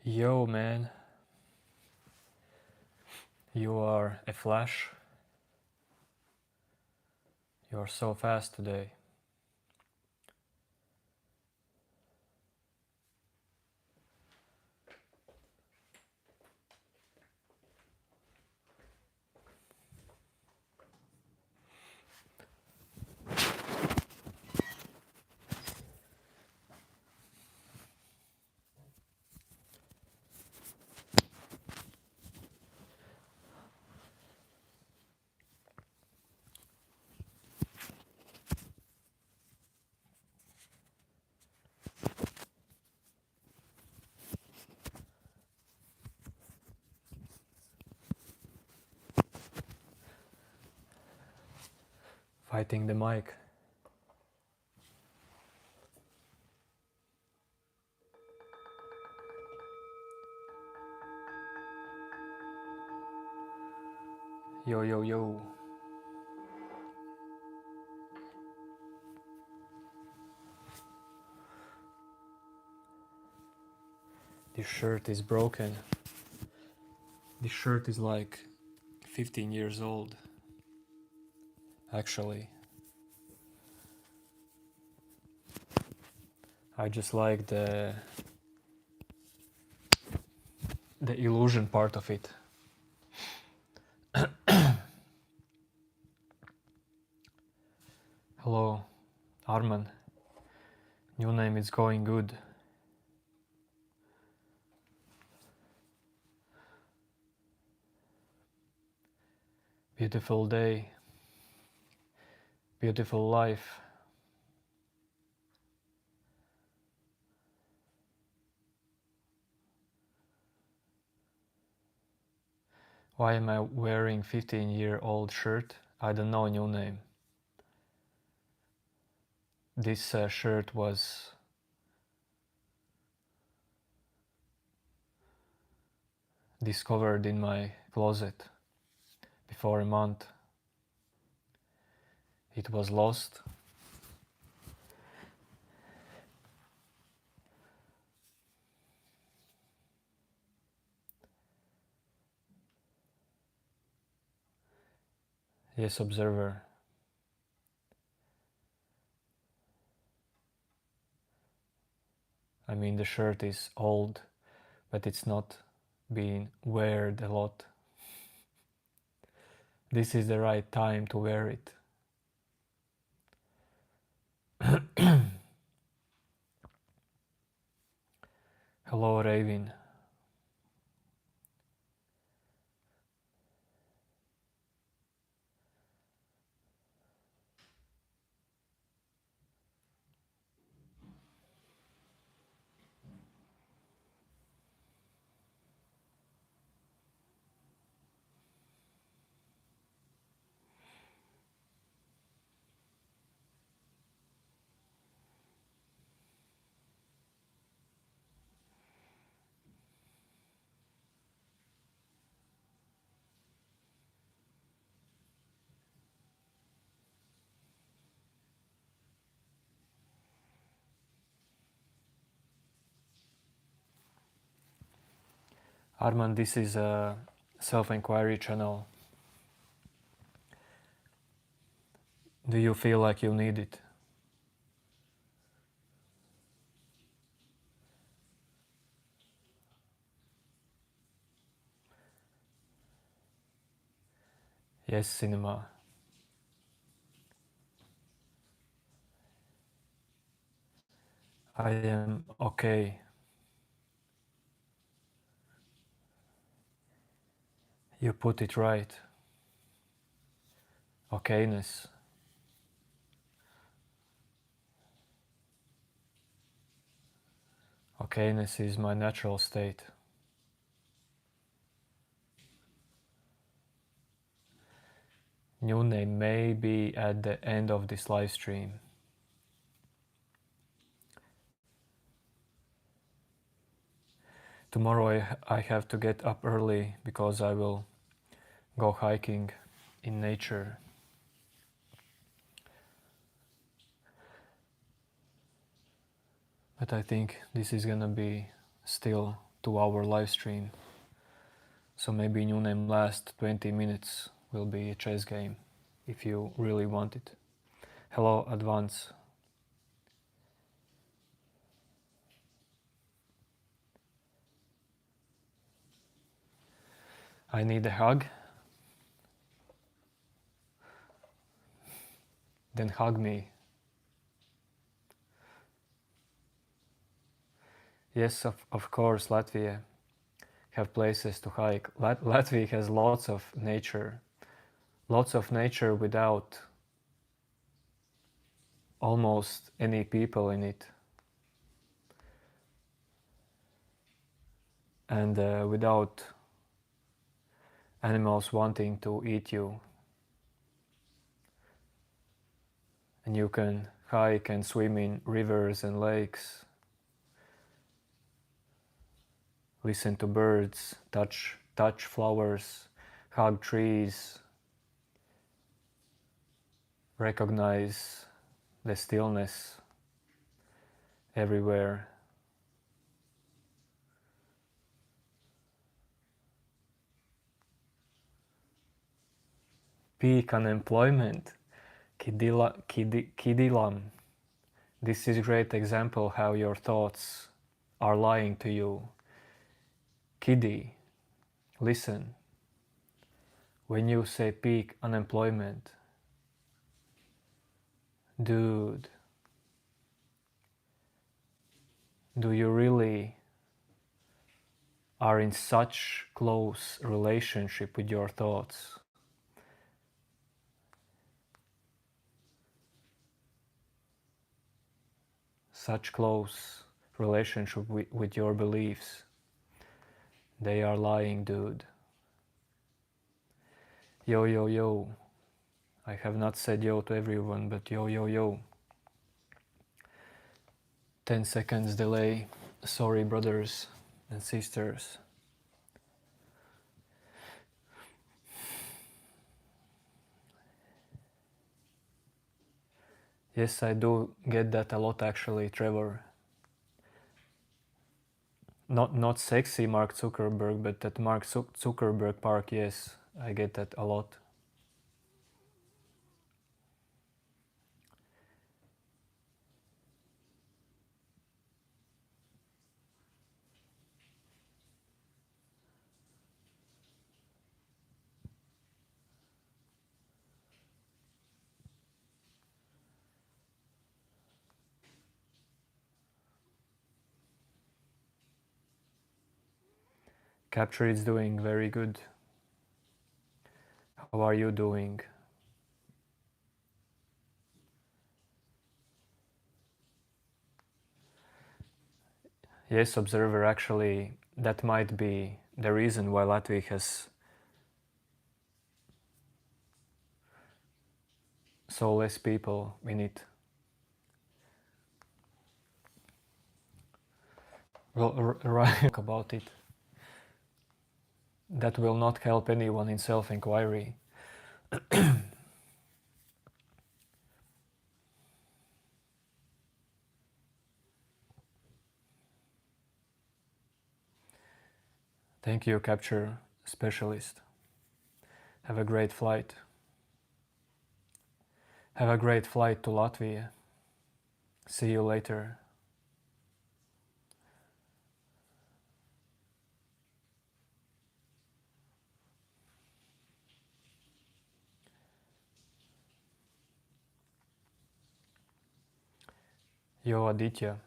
Yo, man, you are a flash. You are so fast today. Fighting the mic. Yo, yo, yo. This shirt is broken. This shirt is like 15 years old. Actually, I just like the illusion part of it. Hello, Arman. New name is going good. Beautiful day. Beautiful life. Why am I wearing 15-year-old shirt? I don't know new name. This shirt was discovered in my closet before a month. It was lost. Yes, observer. I mean, the shirt is old, but it's not being worn a lot. This is the right time to wear it. Hello, Raven. Arman, this is a self-inquiry channel. Do you feel like you need it? Yes, cinema. I am okay. You put it right. Okayness. Okayness is my natural state. New name may be at the end of this live stream. Tomorrow I have to get up early because I will go hiking in nature. But I think this is gonna be still 2-hour live stream. So maybe new name last 20 minutes will be a chess game, if you really want it. Hello, Advance. I need a hug. Then hug me. Yes, of course, Latvia have places to hike. Latvia has lots of nature without almost any people in it, and without animals wanting to eat you. And you can hike and swim in rivers and lakes, listen to birds, touch flowers, hug trees, recognize the stillness everywhere. Peak unemployment, Kidilam. This is a great example how your thoughts are lying to you. Kiddy, listen. When you say peak unemployment, dude, do you really are in such close relationship with your thoughts? Such close relationship with your beliefs. They are lying, dude. Yo, yo, yo. I have not said yo to everyone, but yo, yo, yo. 10 seconds delay. Sorry, brothers and sisters. Yes, I do get that a lot actually, Trevor. Not sexy Mark Zuckerberg, but at Mark Zuckerberg Park, yes, I get that a lot. Capture is doing very good. How are you doing? Yes, observer, actually, that might be the reason why Latvia has so less people in it. Well, right about it. That will not help anyone in self-inquiry. Thank you, capture specialist. Have a great flight. Have a great flight to Latvia. See you later. Yo, Aditya.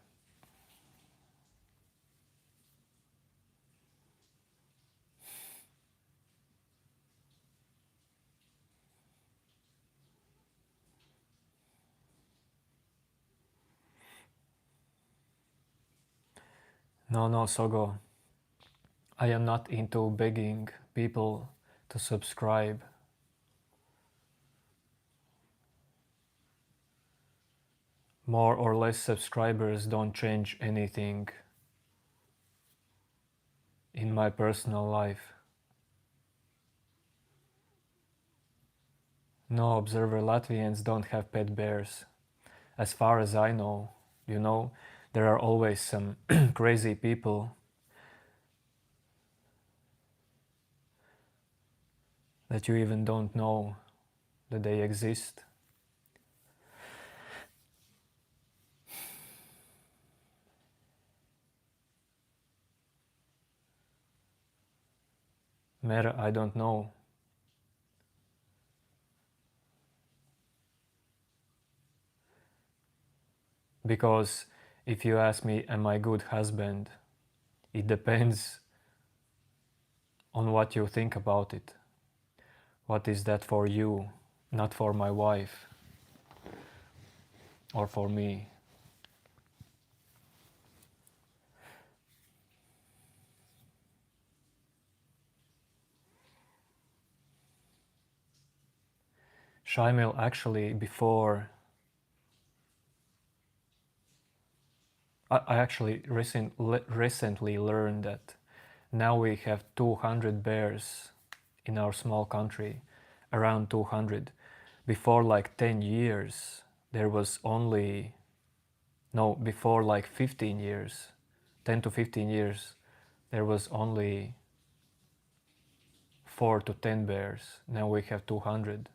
No, Sogo. I am not into begging people to subscribe. More or less subscribers don't change anything in my personal life. No, observer, Latvians don't have pet bears. As far as I know, there are always some crazy people that you even don't know that they exist. Mera, I don't know. Because if you ask me, am I a good husband? It depends on what you think about it. What is that for you, not for my wife or for me. Shaimil, actually before, I actually recently learned that now we have 200 bears in our small country, around 200. Before like 10 years, there was only, no, before like 15 years, 10 to 15 years, there was only 4 to 10 bears. Now we have 200.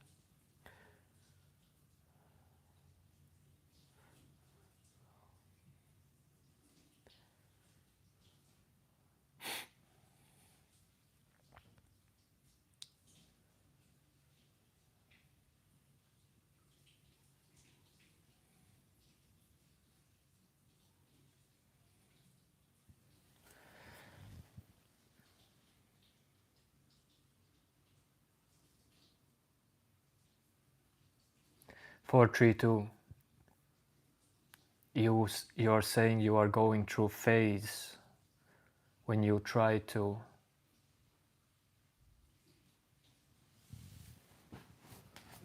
For 3-2, you're saying you are going through phase when you try to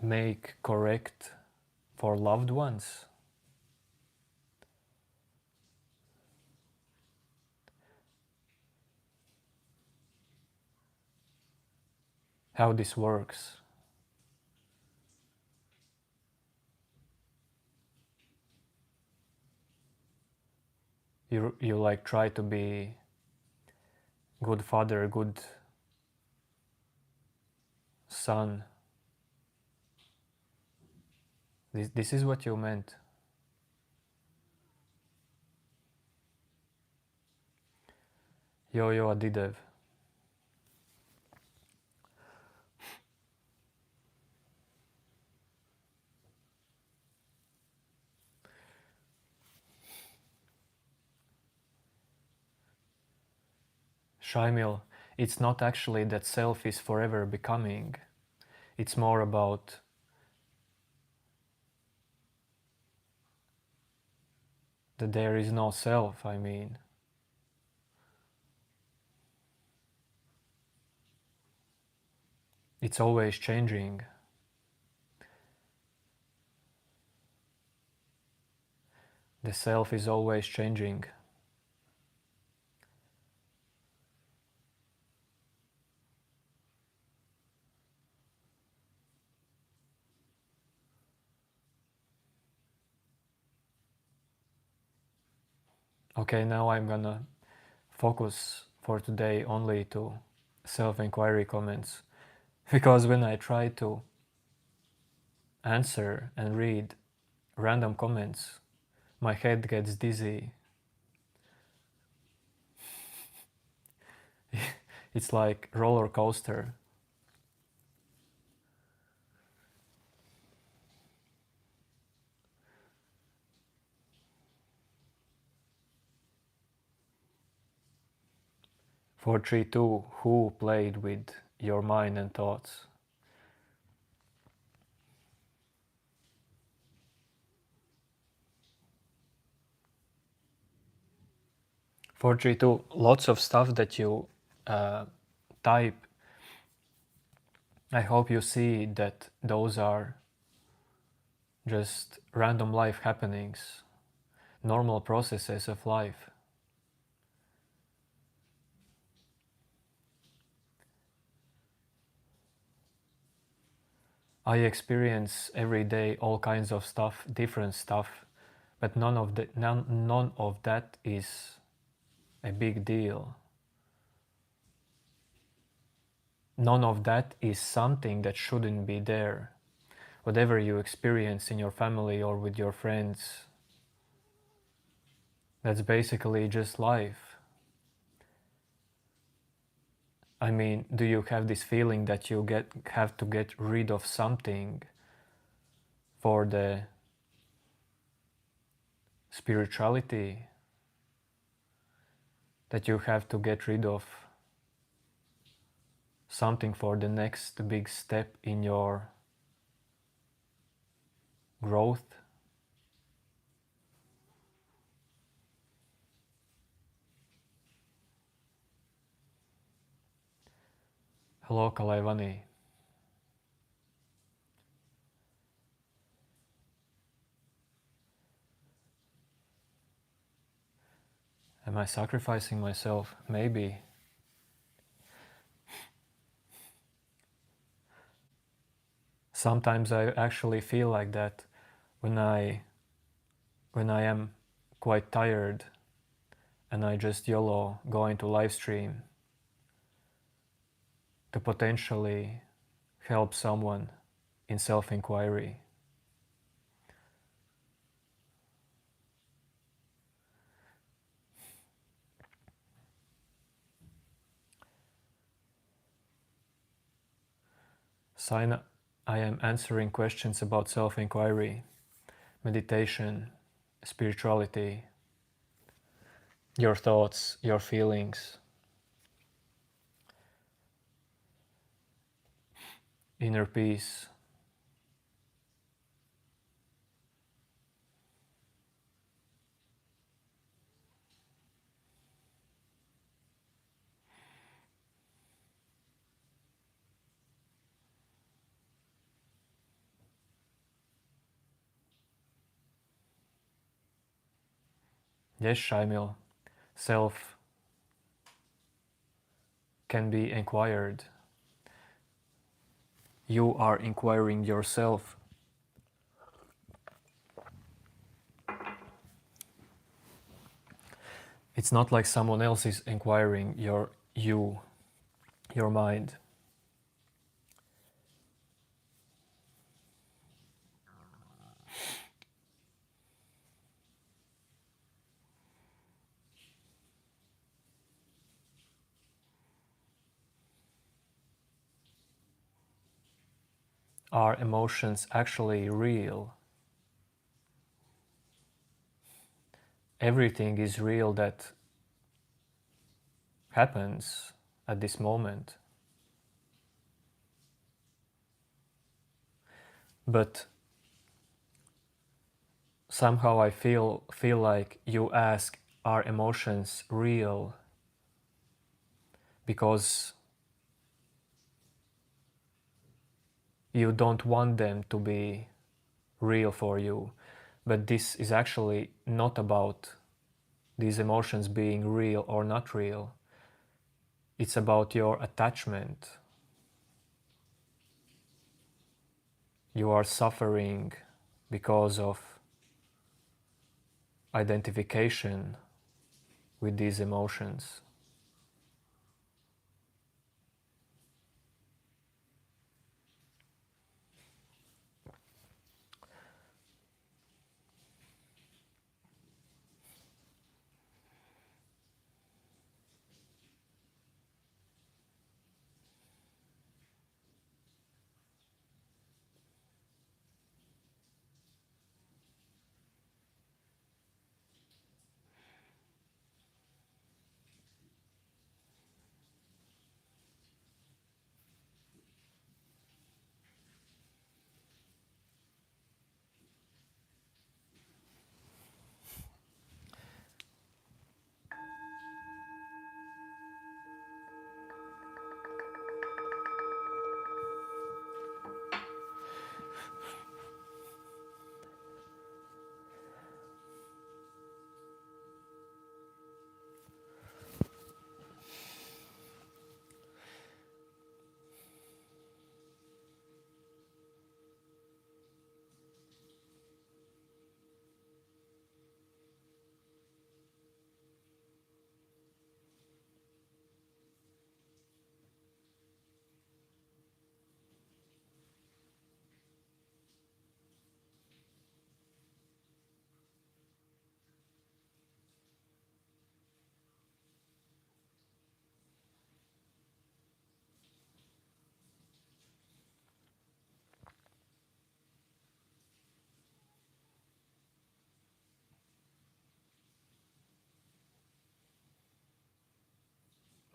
make correct for loved ones. How this works. You like try to be good father, good son. This is what you meant. Yo Adidev. Shaimil, it's not actually that self is forever becoming. It's more about that there is no self, I mean. It's always changing. The self is always changing. Okay, now I'm gonna focus for today only to self-inquiry comments. Because when I try to answer and read random comments, my head gets dizzy. It's like roller coaster. For 3-2, who played with your mind and thoughts? For 3-2, lots of stuff that you type, I hope you see that those are just random life happenings, normal processes of life. I experience every day all kinds of stuff, different stuff, but none of that is a big deal. none of that is something that shouldn't be there. Whatever you experience in your family or with your friends, that's basically just life. I mean, do you have this feeling that you have to get rid of something for the spirituality? That you have to get rid of something for the next big step in your growth? Hello, Kalaivani. Am I sacrificing myself? Maybe. Sometimes I actually feel like that when I am quite tired and I just YOLO go into live stream to potentially help someone in self-inquiry. Sign, I am answering questions about self-inquiry, meditation, spirituality, your thoughts, your feelings, inner peace. Yes, Shaimil, self can be inquired. You are inquiring yourself. It's not like someone else is inquiring your mind. Are emotions actually real? Everything is real that happens at this moment. But somehow I feel like you ask, are emotions real? Because you don't want them to be real for you. But this is actually not about these emotions being real or not real. It's about your attachment. You are suffering because of identification with these emotions.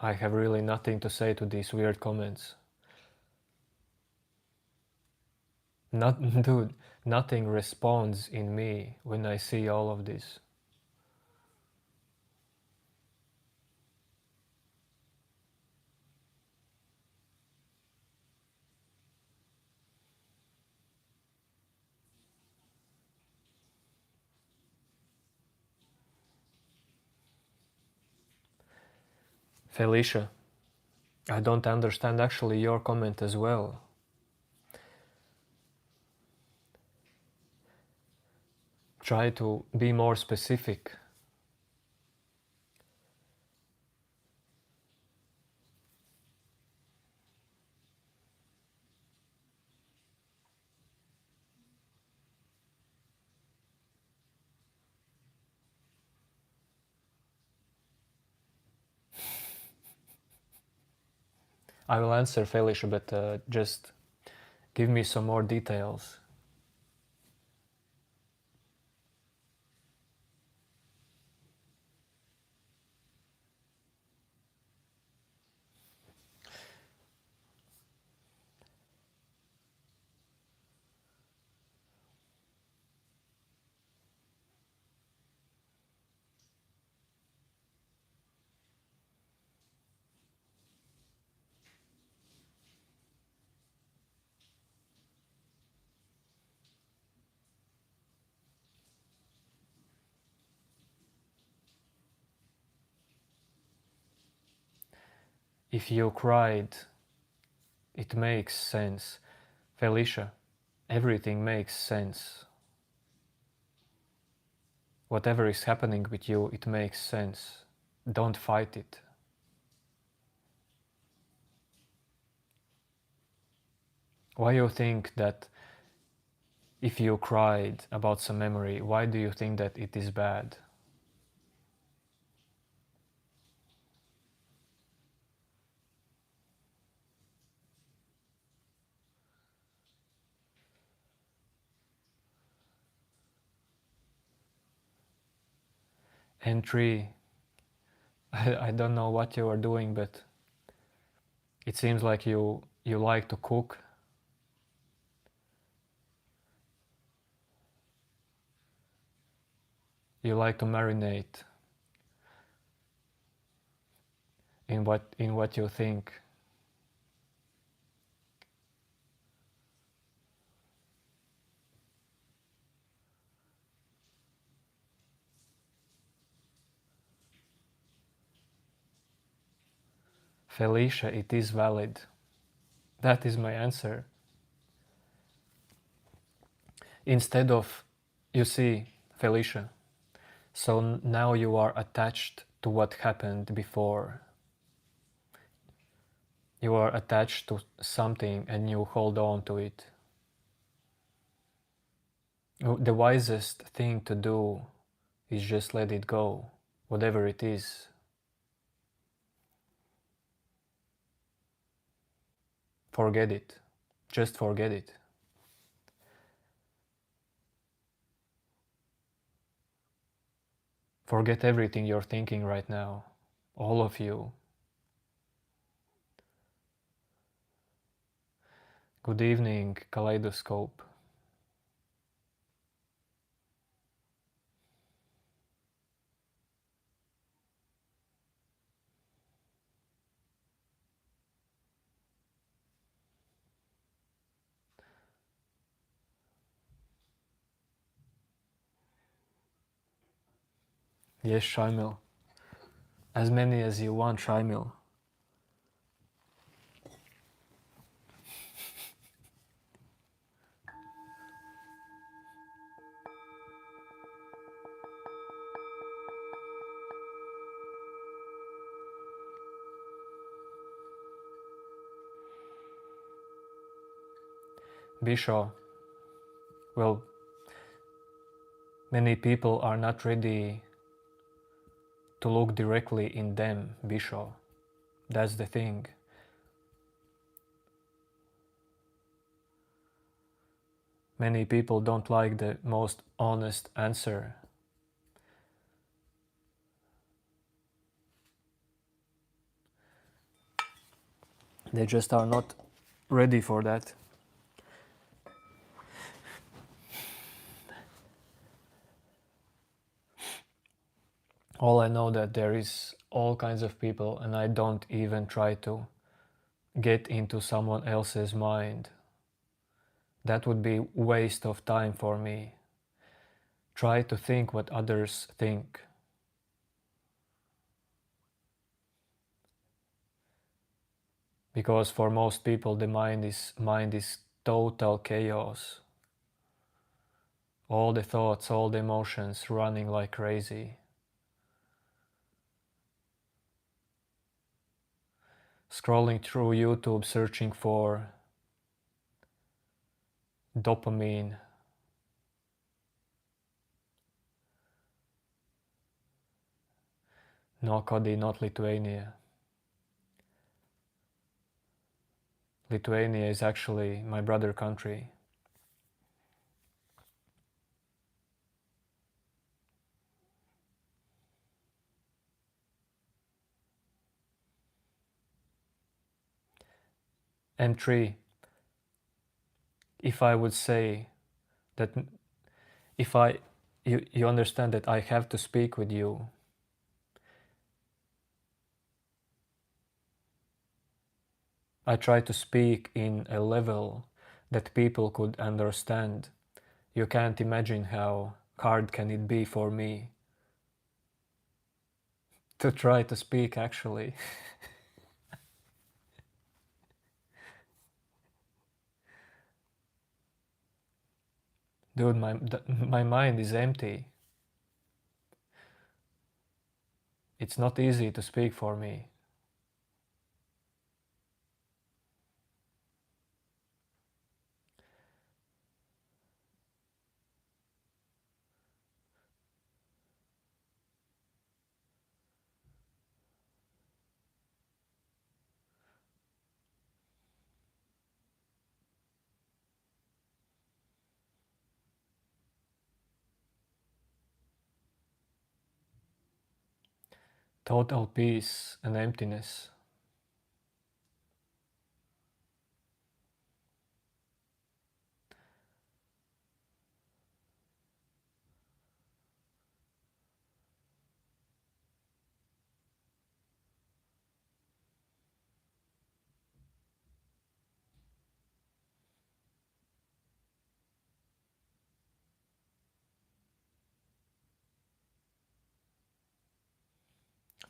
I have really nothing to say to these weird comments. Dude, nothing responds in me when I see all of this. Felicia, I don't understand actually your comment as well. Try to be more specific. I will answer, Felicia, but just give me some more details. If you cried, it makes sense. Felicia, everything makes sense. Whatever is happening with you, it makes sense. Don't fight it. Why you think that if you cried about some memory, why do you think that it is bad? And three, I don't know what you are doing, but it seems like you like to cook. You like to marinate in what you think. Felicia, it is valid. That is my answer. Instead of, you see, Felicia, so now you are attached to what happened before. You are attached to something and you hold on to it. The wisest thing to do is just let it go, whatever it is. Forget it. Just forget it. Forget everything you're thinking right now. All of you. Good evening, Kaleidoscope. Yes, Shaimil. As many as you want, Shaimil. Bisho. Well, many people are not ready to look directly in them, Bisho. That's the thing. Many people don't like the most honest answer. They just are not ready for that. All I know that there is all kinds of people, and I don't even try to get into someone else's mind. That would be waste of time for me. Try to think what others think. Because for most people the mind is total chaos. All the thoughts, all the emotions running like crazy. Scrolling through YouTube searching for dopamine. No Cody, not Lithuania. Lithuania is actually my brother country. And three, if I would say that you understand that I have to speak with you, I try to speak in a level that people could understand. You can't imagine how hard can it be for me to try to speak actually. Dude, my mind is empty. It's not easy to speak for me. Total peace and emptiness.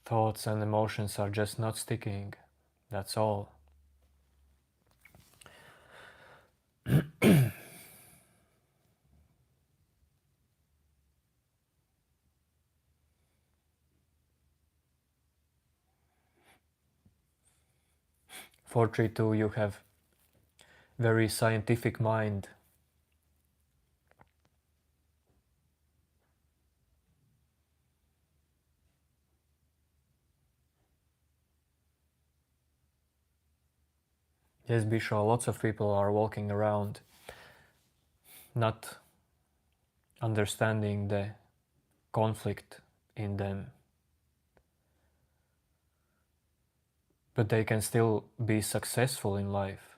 Thoughts and emotions are just not sticking. That's all. For 3-2, you have very scientific mind. Yes, Bisho, lots of people are walking around not understanding the conflict in them. But they can still be successful in life.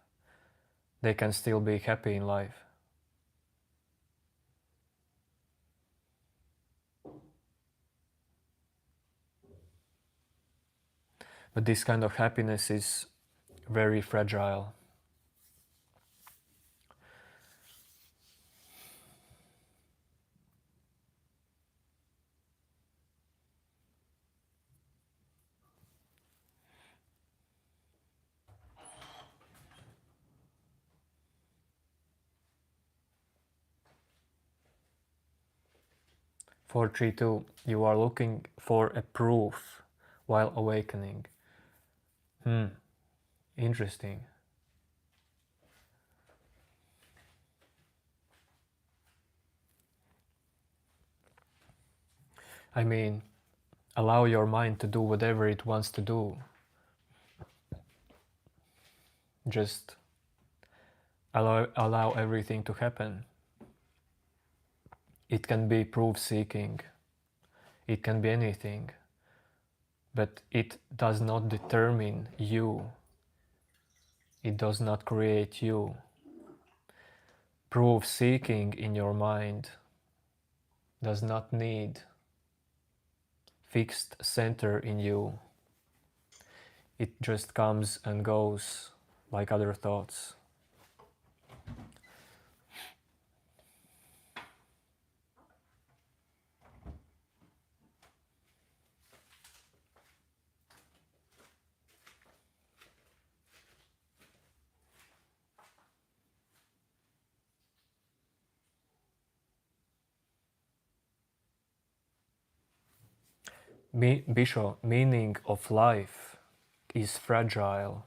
They can still be happy in life. But this kind of happiness is very fragile. For 3-2, you are looking for a proof while awakening. Interesting. I mean, allow your mind to do whatever it wants to do. Just allow everything to happen. It can be proof seeking. It can be anything. But it does not determine you. It does not create you. Proof seeking in your mind does not need fixed center in you. It just comes and goes like other thoughts. Bisho, meaning of life is fragile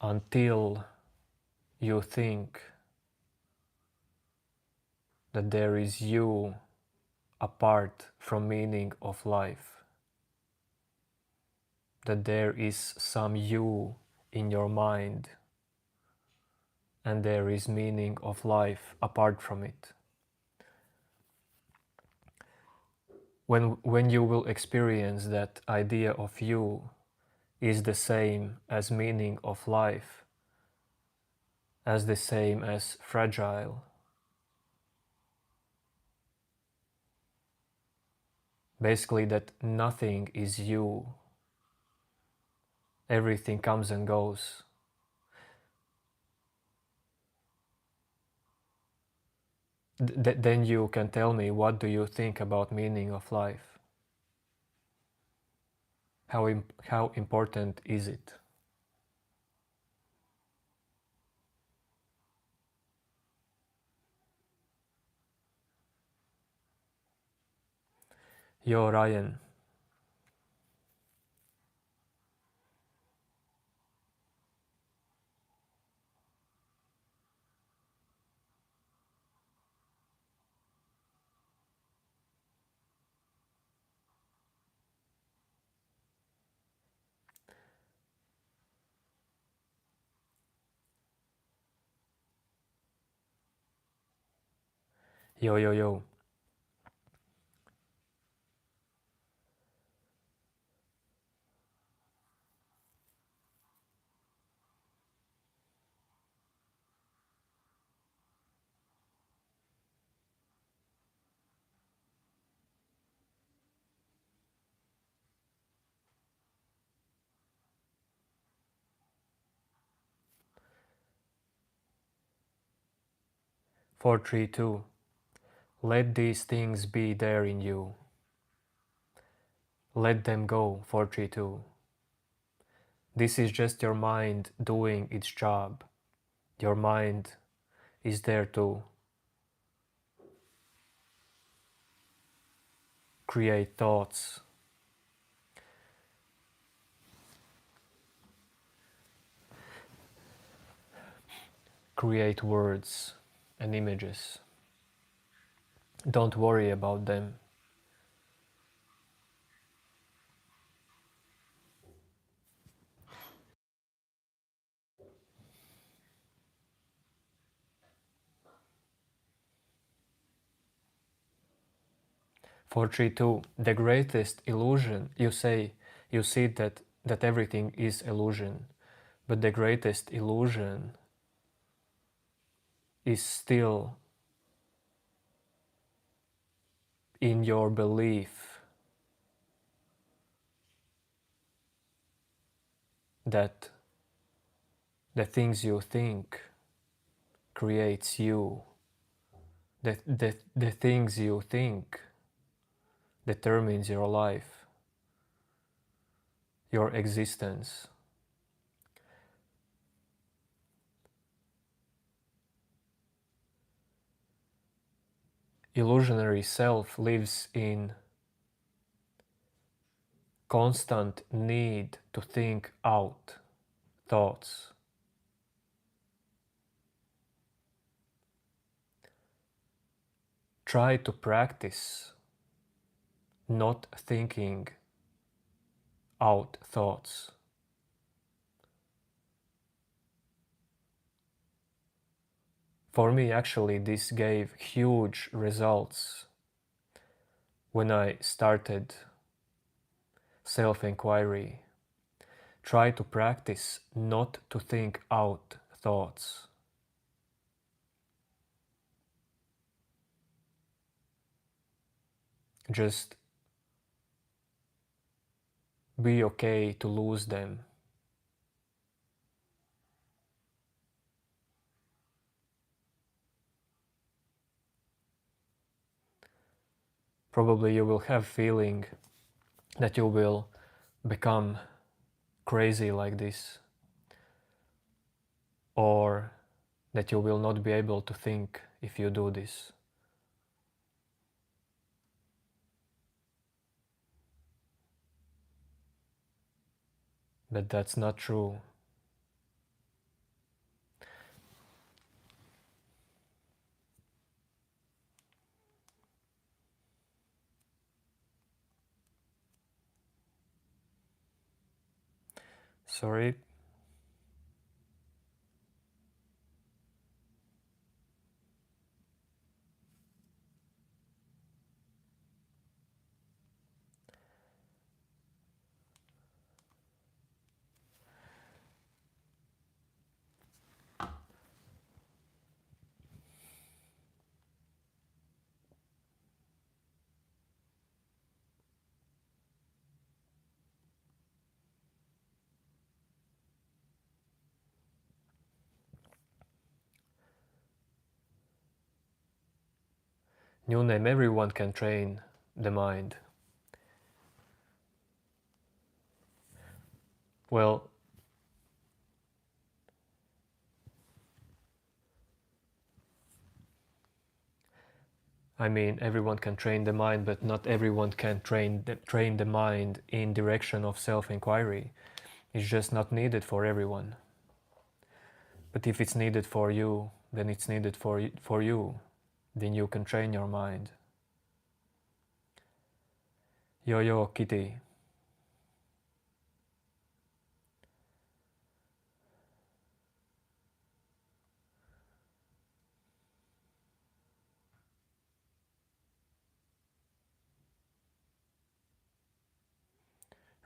until you think that there is you apart from meaning of life, that there is some you in your mind and there is meaning of life apart from it. When you will experience that idea of you is the same as meaning of life, as the same as fragile, basically that nothing is you, everything comes and goes, then you can tell me, what do you think about meaning of life? How important is it? Yo, Ryan. Yo, yo, yo. Four, three, two. Let these things be there in you. Let them go, 432. This is just your mind doing its job. Your mind is there to create thoughts, create words and images. Don't worry about them. For 3-2, the greatest illusion, you see that everything is illusion, but the greatest illusion is still in your belief that the things you think creates you. The things you think determines your life, your existence. Illusionary self lives in constant need to think out thoughts. Try to practice not thinking out thoughts. For me, actually, this gave huge results when I started self-inquiry, try to practice not to think out thoughts. Just be okay to lose them. Probably you will have feeling that you will become crazy like this, or that you will not be able to think if you do this. But that's not true. Sorry. New name, everyone can train the mind. Well, I mean, everyone can train the mind, but not everyone can train the mind in direction of self-inquiry. It's just not needed for everyone. But if it's needed for you, then it's needed for you. Then you can train your mind. Yo, Kitty.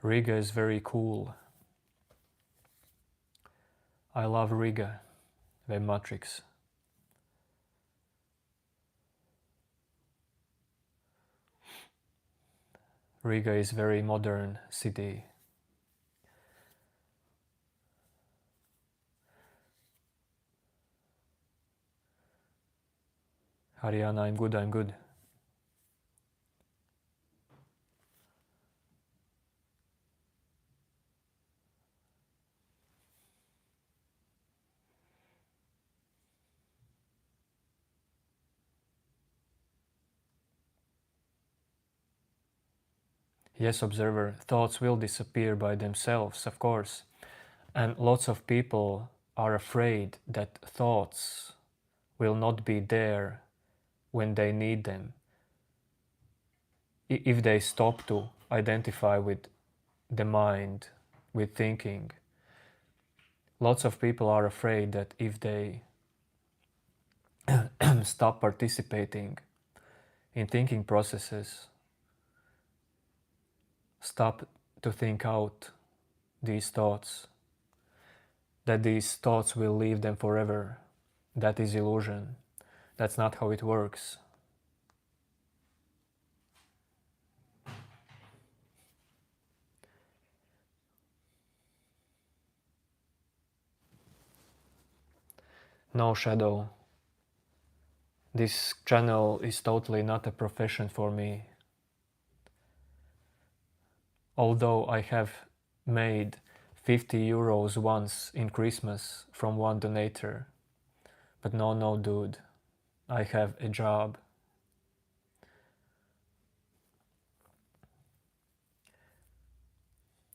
Riga is very cool. I love Riga, the matrix. Riga is very modern city. Haryana, I'm good. Yes, observer, thoughts will disappear by themselves, of course. And lots of people are afraid that thoughts will not be there when they need them. If they stop to identify with the mind, with thinking, lots of people are afraid that if they stop participating in thinking processes, stop to think out these thoughts, that these thoughts will leave them forever. That is illusion. That's not how it works. No, Shadow. This channel is totally not a profession for me. Although I have made 50 euros once in Christmas from one donator. But no, dude. I have a job.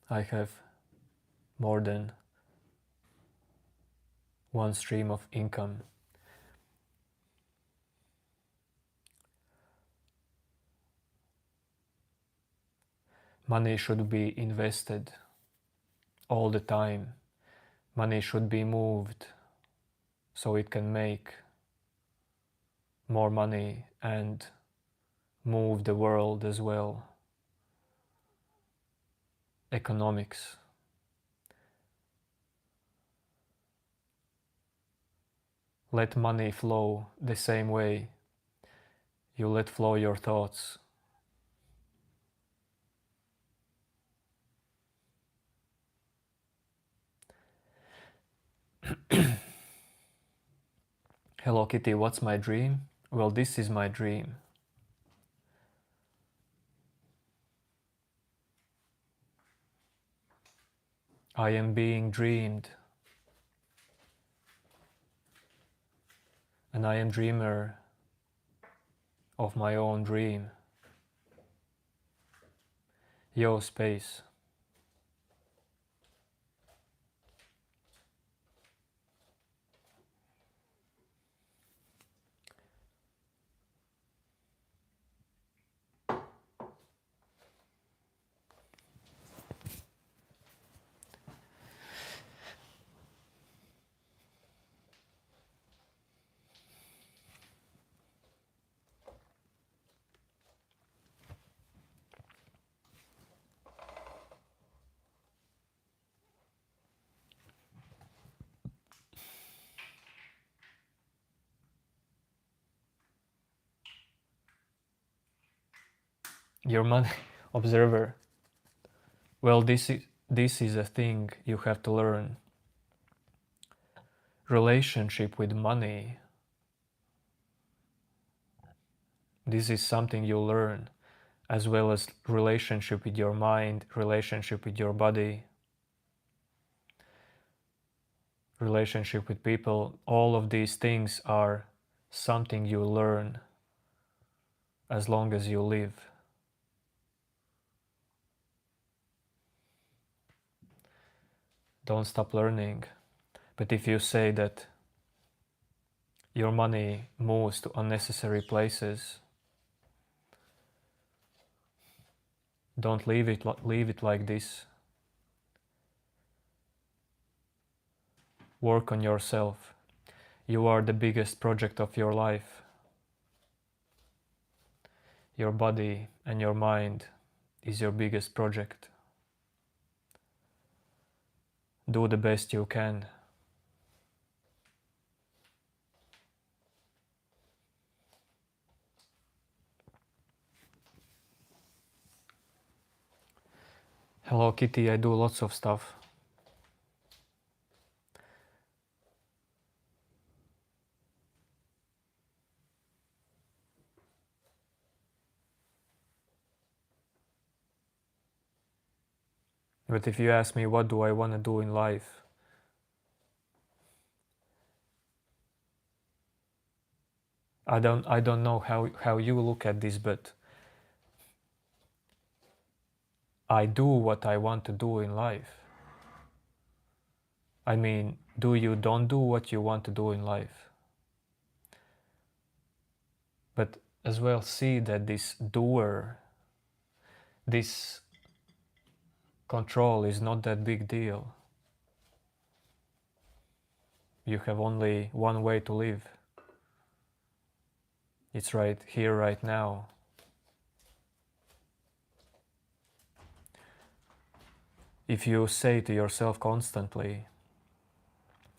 I have more than one stream of income. Money should be invested all the time. Money should be moved so it can make more money and move the world as well. Economics. let money flow the same way you let flow your thoughts. Hello Kitty, what's my dream? Well, this is my dream. I am being dreamed, and I am dreamer of my own dream. Yo, space. Your money observer. Well, this is a thing you have to learn. Relationship with money. This is something you learn, as well as relationship with your mind, relationship with your body, relationship with people. All of these things are something you learn as long as you live. Don't stop learning. But if you say that your money moves to unnecessary places, don't leave it like this. Work on yourself. You are the biggest project of your life. Your body and your mind is your biggest project. Do the best you can. Hello Kitty, I do lots of stuff. But if you ask me what do I want to do in life, I don't know how you look at this, but I do what I want to do in life. I mean, don't do what you want to do in life. But as well see that this doer, this control is not that big deal. You have only one way to live. It's right here, right now. If you say to yourself constantly,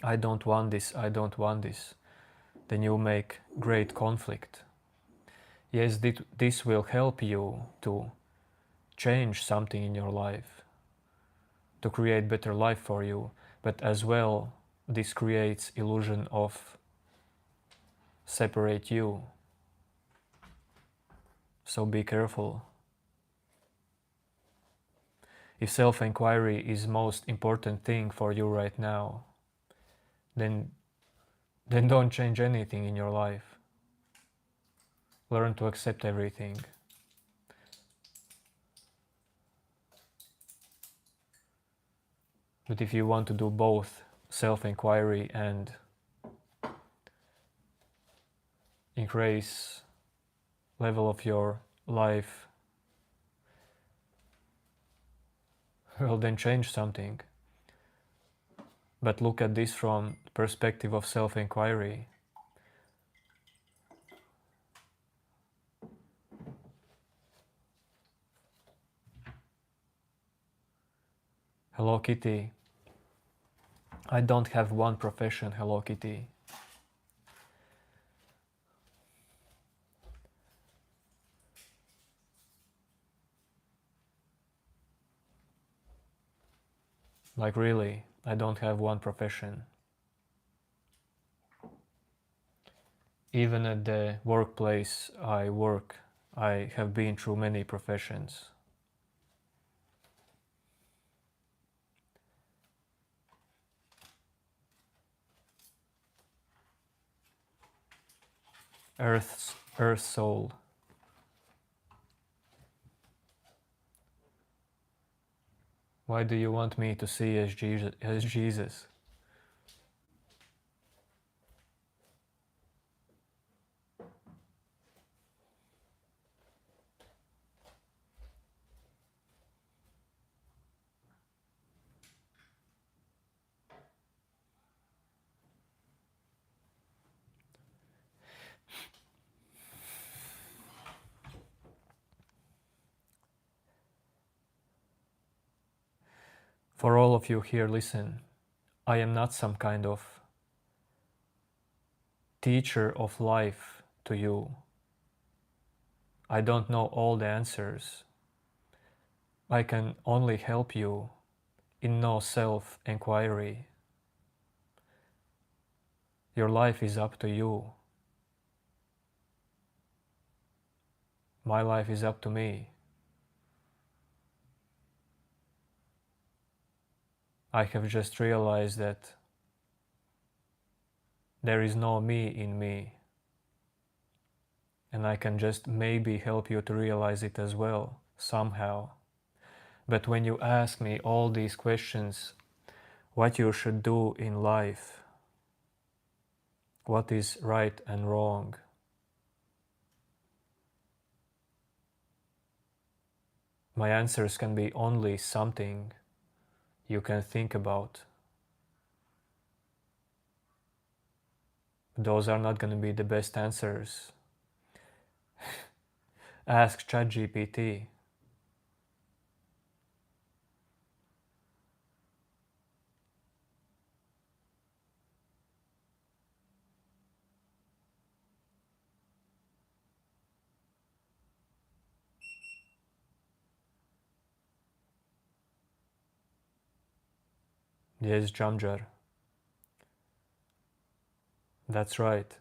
I don't want this, I don't want this, then you make great conflict. Yes, this will help you to change something in your life, to create better life for you, but as well, this creates illusion of separate you. So be careful. If self-inquiry is most important thing for you right now, then don't change anything in your life. Learn to accept everything. But if you want to do both self-inquiry and increase level of your life, well, then change something. But look at this from the perspective of self-inquiry. Hello Kitty. I don't have one profession, Hello Kitty. Like really, I don't have one profession. Even at the workplace I work, I have been through many professions. Earth soul. Why do you want me to see as Jesus? For all of you here, listen. I am not some kind of teacher of life to you. I don't know all the answers. I can only help you in no self-inquiry. Your life is up to you. My life is up to me. I have just realized that there is no me in me. And I can just maybe help you to realize it as well, somehow. But when you ask me all these questions, what you should do in life, what is right and wrong, my answers can be only something you can think about. Those are not going to be the best answers. Ask ChatGPT. Yes, Jamjar. That's right.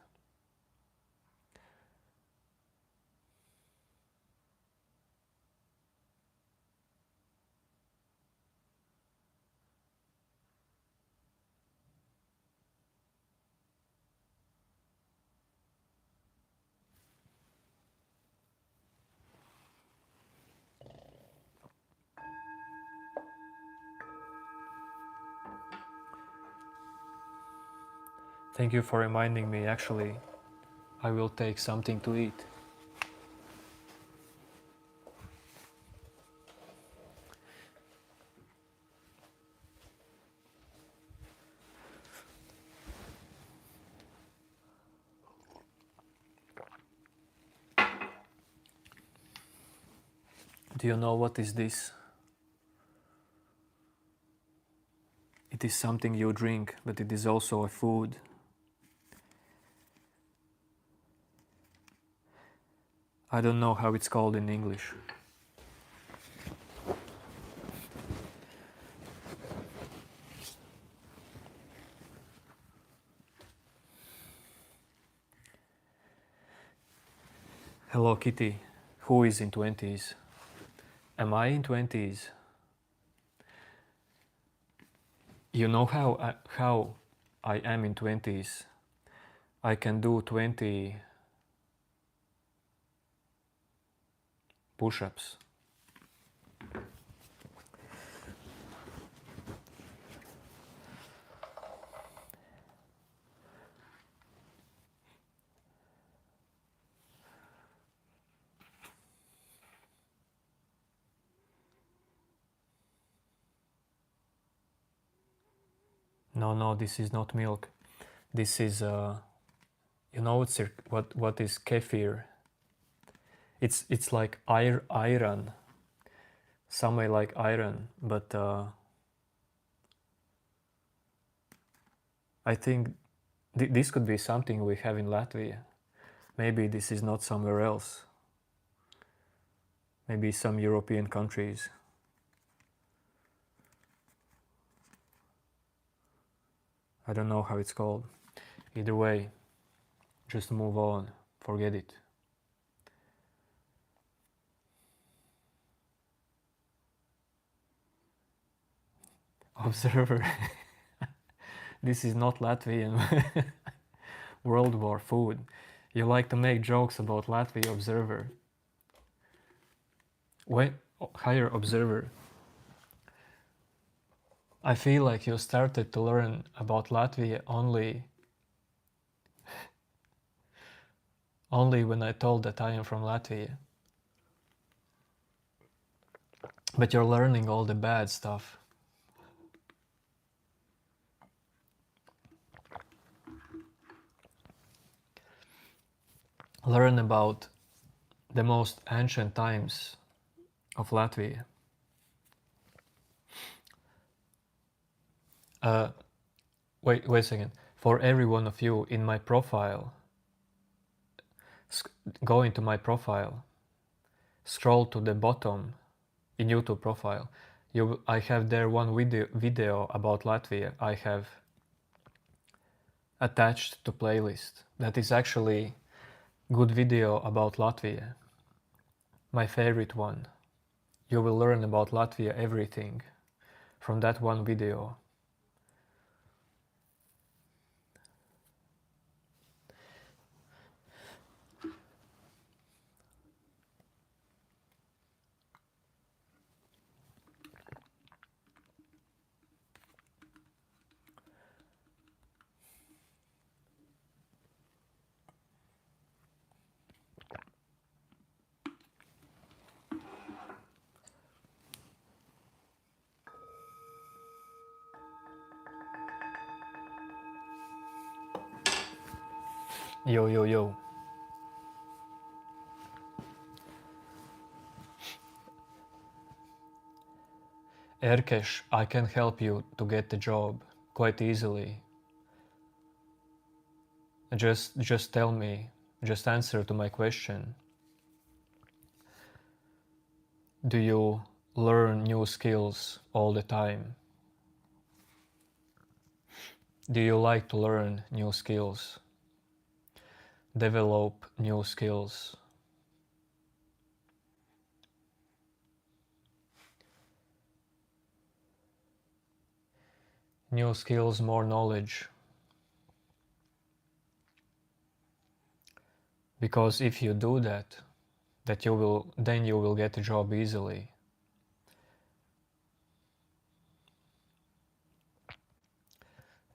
Thank you for reminding me. Actually, I will take something to eat. Do you know what is this? It is something you drink, but it is also a food. I don't know how it's called in English. Hello Kitty, who is in 20s? Am I in 20s? You know how I am in 20s? I can do 20 push-ups. No, this is not milk. This is, you know what is kefir? It's like iron, some may like iron, but I think this could be something we have in Latvia. Maybe this is not somewhere else. Maybe some European countries. I don't know how it's called. Either way, just move on, forget it. Observer. This is not Latvian World War food. You like to make jokes about Latvia Observer. When higher Observer, I feel like you started to learn about Latvia only when I told that I am from Latvia. But you're learning all the bad stuff. Learn about the most ancient times of Latvia. Wait a second. For every one of you in my profile, go into my profile, scroll to the bottom in YouTube profile. I have there one video about Latvia I have attached to playlist. That is actually good video about Latvia. My favorite one. You will learn about Latvia everything from that one video. Yo, yo, yo. Erkesh, I can help you to get the job quite easily. Just tell me, just answer to my question. Do you learn new skills all the time? Do you like to learn new skills? Develop new skills? New skills, more knowledge. Because if you do that, then you will get a job easily.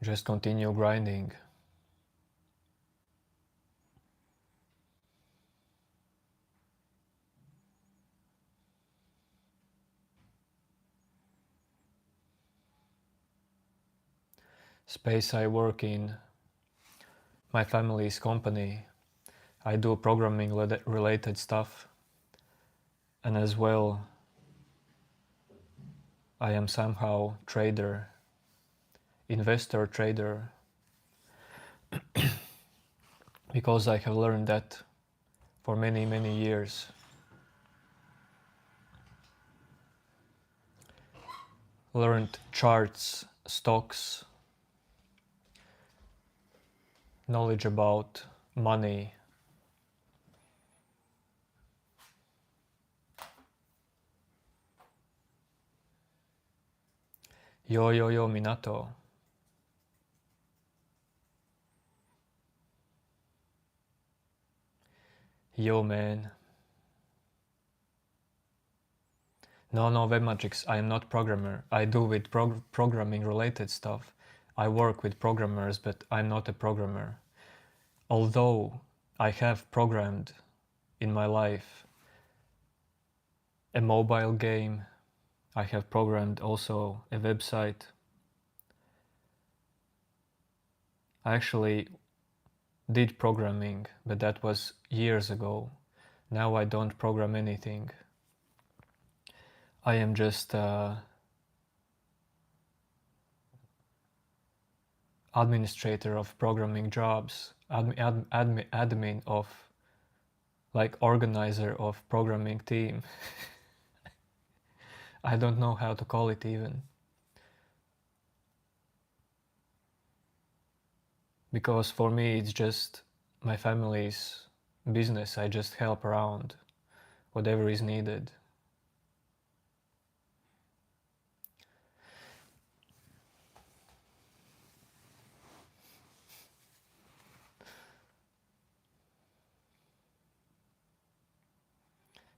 Just continue grinding. Space I work in, my family's company, I do programming related stuff, and as well I am somehow trader, investor trader, because I have learned that for many, many years. Learned charts, stocks, knowledge about money. Yo, yo, yo, Minato. Yo, man. No, Webmagics, I am not programmer. I do with programming related stuff. I work with programmers, but I'm not a programmer. Although I have programmed in my life a mobile game, I have programmed also a website. I actually did programming, but that was years ago. Now I don't program anything. I am just administrator of programming jobs, admin of, like, organizer of programming team. I don't know how to call it even. because for me it's just my family's business. I just help around whatever is needed.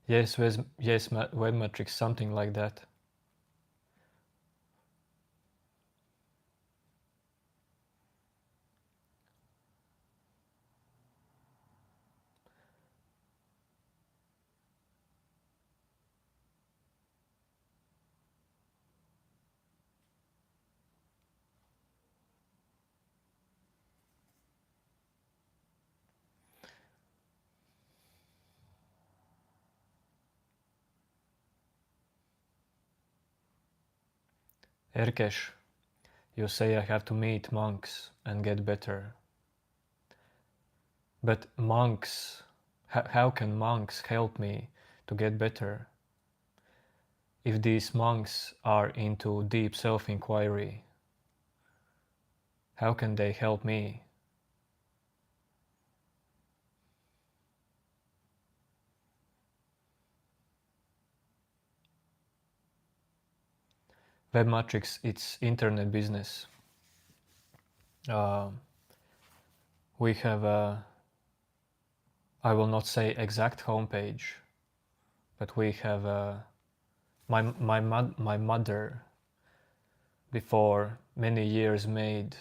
Yes, yes, web matrix, something like that. Erkesh, you say I have to meet monks and get better. But monks, how can monks help me to get better? If these monks are into deep self-inquiry, how can they help me? Web matrix, it's internet business. We have a, I will not say exact homepage, but we have a, my mother before many years made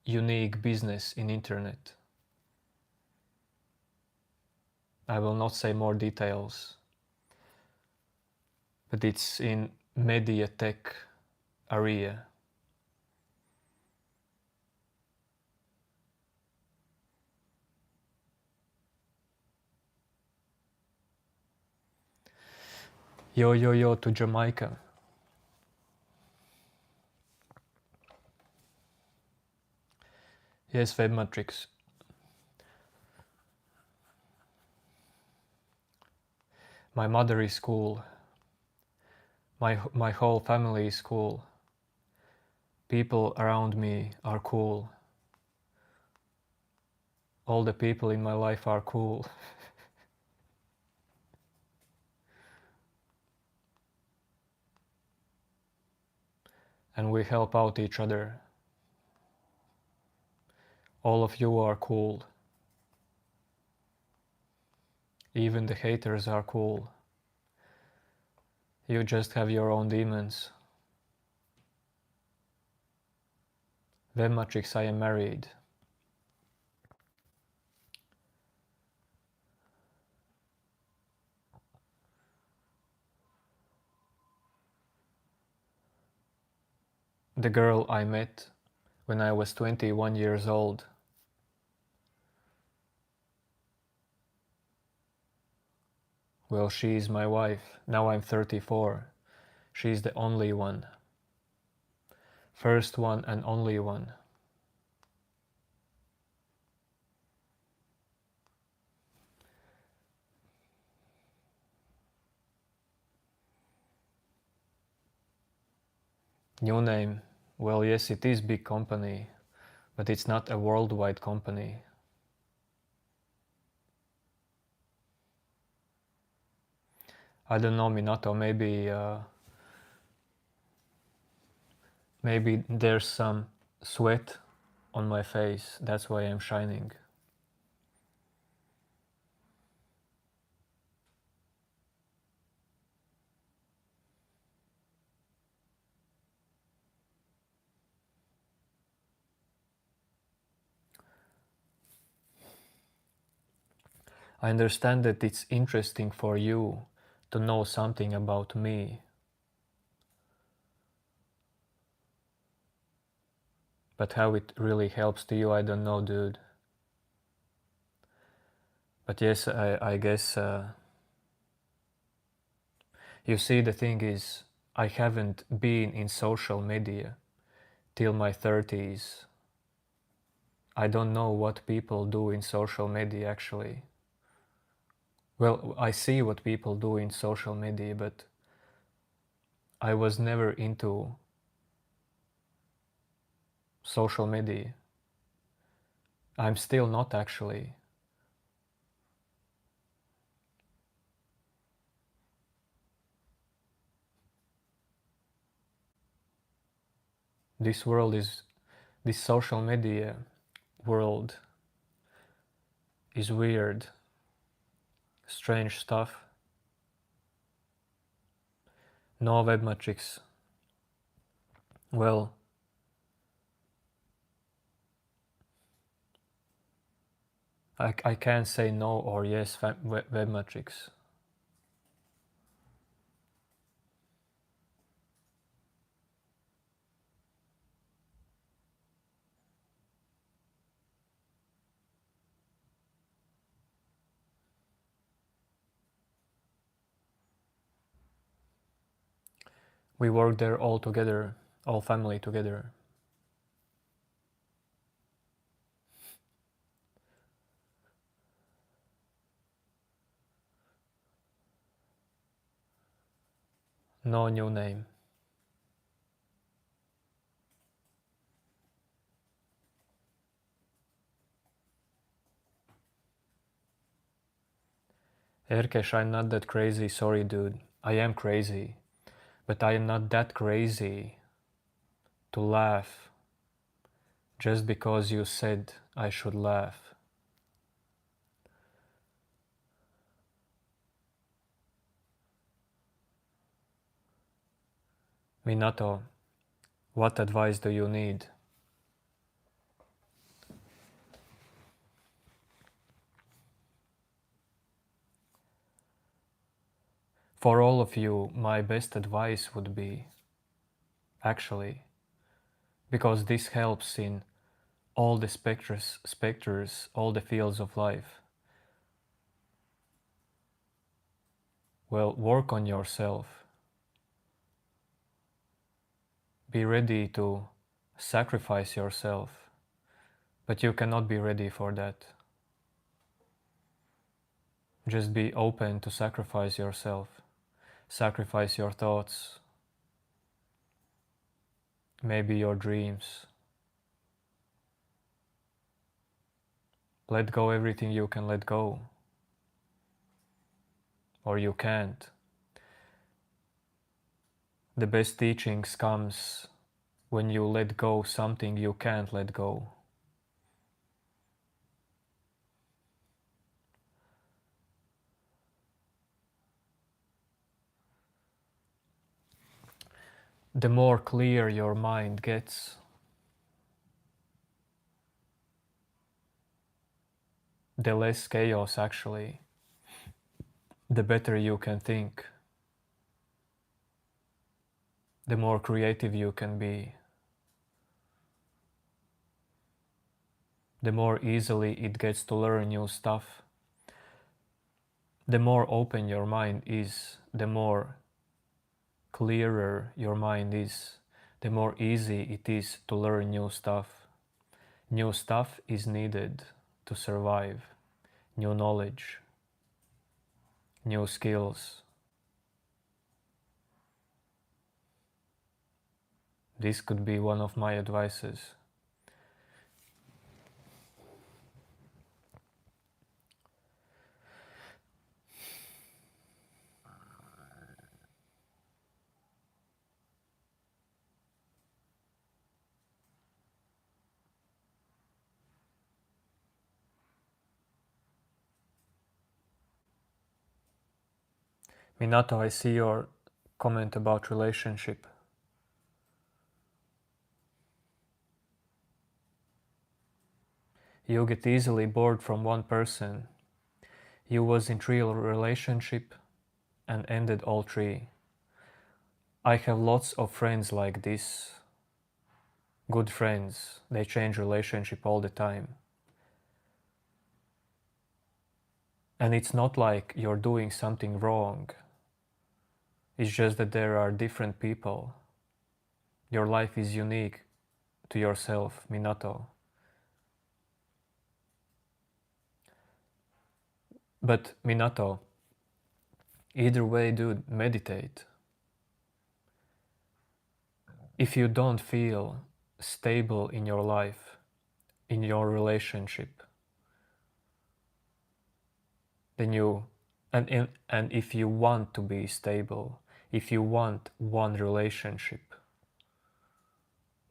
unique business in internet. I will not say more details, but it's in media tech area. Yo to Jamaica. Yes, web matrix. My mother is cool. My whole family is cool. People around me are cool. All the people in my life are cool. And we help out each other. All of you are cool. Even the haters are cool. You just have your own demons. Web matrix, I am married. The girl I met when I was 21 years old. Well, she is my wife. Now I'm 34. She's the only one. First one and only one. New name. Well, yes, it is big company, but it's not a worldwide company. I don't know, Minato, maybe there's some sweat on my face, that's why I'm shining. I understand that it's interesting for you to know something about me. But how it really helps to you, I don't know, dude. But yes, I guess, you see, the thing is, I haven't been in social media till my 30s. I don't know what people do in social media actually. Well, I see what people do in social media, but I was never into social media. I'm still not actually. This world is, this social media world is weird, strange stuff. No web matrix. Well, I can't say no or yes web matrix. We work there all together, all family together. No new name. Erkesh, I'm not that crazy, sorry dude. I am crazy, but I am not that crazy to laugh just because you said I should laugh. Minato, what advice do you need? For all of you, my best advice would be, actually, because this helps in all the specters, all the fields of life. Well, work on yourself. Be ready to sacrifice yourself, but you cannot be ready for that. Just be open to sacrifice yourself. Sacrifice your thoughts, maybe your dreams. Let go everything you can let go, or you can't. The best teachings comes when you let go something you can't let go. The more clear your mind gets, the less chaos actually, the better you can think, the more creative you can be, the more easily it gets to learn new stuff. The more open your mind is, the more clearer your mind is, the more easy it is to learn new stuff. New stuff is needed to survive, new knowledge, new skills. This could be one of my advices. Minato, I see your comment about relationship. You get easily bored from one person. You was in 3 relationship and ended all 3. I have lots of friends like this. Good friends. They change relationship all the time. And it's not like you're doing something wrong. It's just that there are different people. Your life is unique to yourself, Minato. But Minato, either way, dude, meditate. If you don't feel stable in your life, in your relationship, then you, and if you want to be stable, if you want one relationship,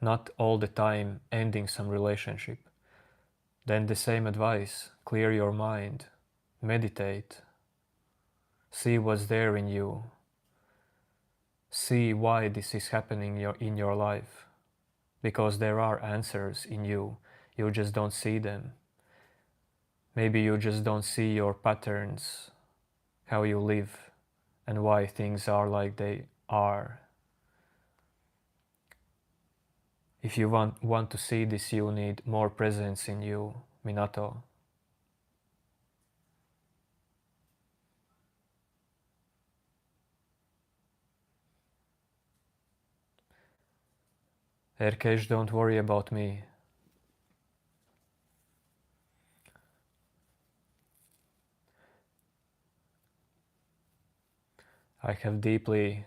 not all the time ending some relationship, then the same advice: clear your mind, meditate, see what's there in you, see why this is happening in your life, because there are answers in you, you just don't see them. Maybe you just don't see your patterns, how you live, and why things are like they are. If you want to see this, you need more presence in you, Minato. Erkesh, don't worry about me. I have deeply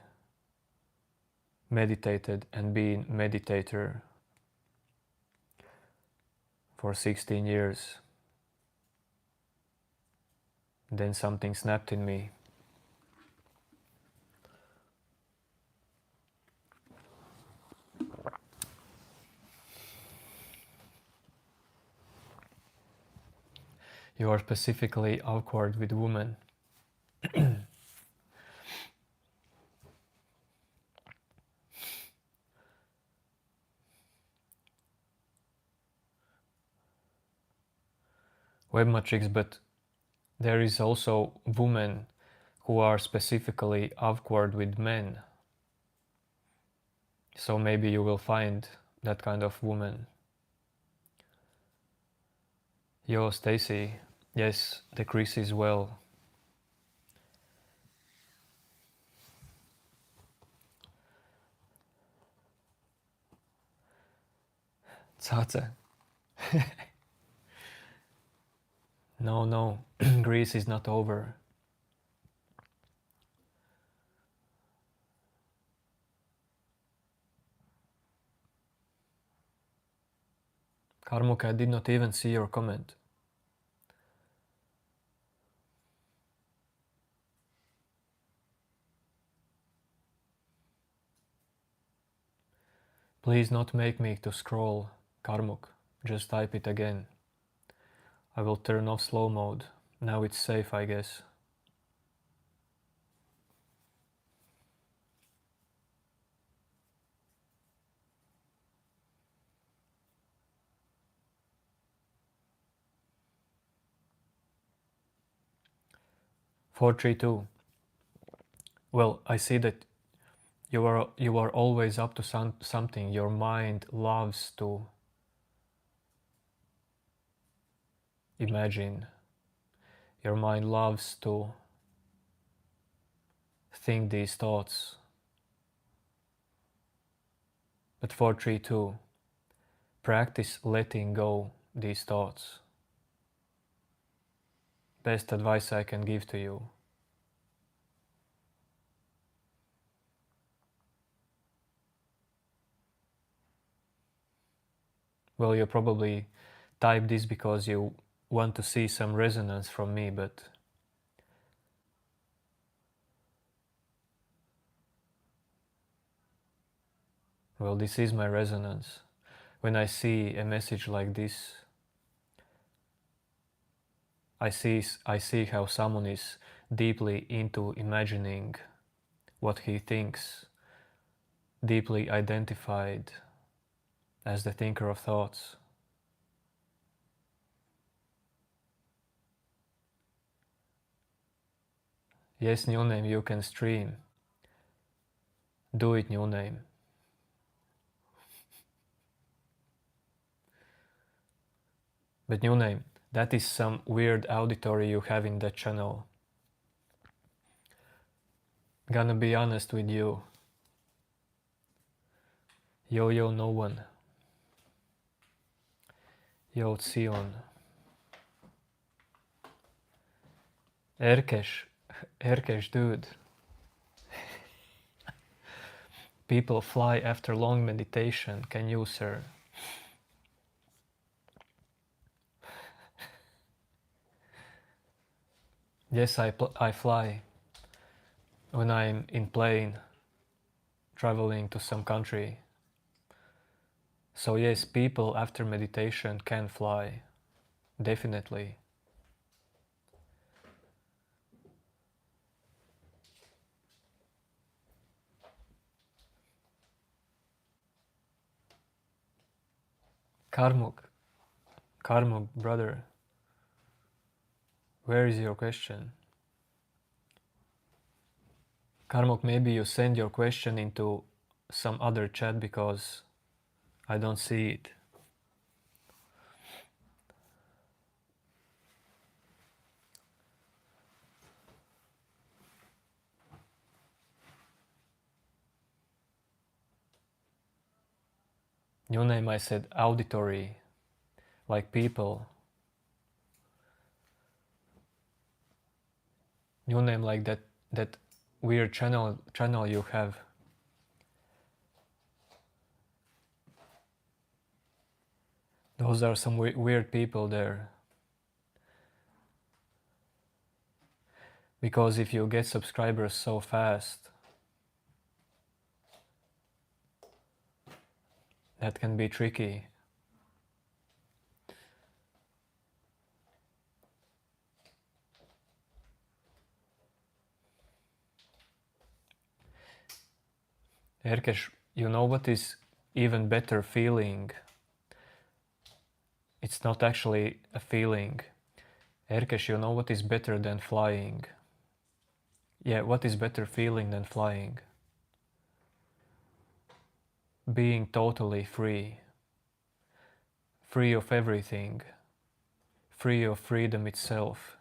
meditated and been meditator for 16 years. Then something snapped in me. You are specifically awkward with women. Webmatrix, but there is also women who are specifically awkward with men. So maybe you will find that kind of woman. Yo, Stacy. Yes, the Chris is well. Satsang. No, Greece is not over. Karmuk, I did not even see your comment. Please not make me to scroll, Karmuk. Just type it again. I will turn off slow mode. Now it's safe, I guess. Four, three, two. Well, I see that you are always up to something. Your mind loves to imagine. Your mind loves to think these thoughts. But 432, practice letting go these thoughts. Best advice I can give to you. Well, you probably type this because you want to see some resonance from me, but well, this is my resonance. When I see a message like this, I see how someone is deeply into imagining what he thinks, deeply identified as the thinker of thoughts. Yes, new name, you can stream. Do it, new name. But new name, that is some weird auditory you have in that channel. Gonna be honest with you. Yo, no one. Yo, Sion. Erkesh, dude. People fly after long meditation. Can you, sir? Yes, I fly when I'm in plane traveling to some country. So yes, people after meditation can fly, definitely. Karmuk, Karmuk, brother, where is your question? Karmuk, maybe you send your question into some other chat because I don't see it. New name I said auditory, like people. New name like that weird channel you have. Those are some weird people there. Because if you get subscribers so fast, that can be tricky. Erkesh, you know what is even better feeling? It's not actually a feeling. Erkesh, you know what is better than flying? Yeah, what is better feeling than flying? Being totally free. Free of everything. Free of freedom itself.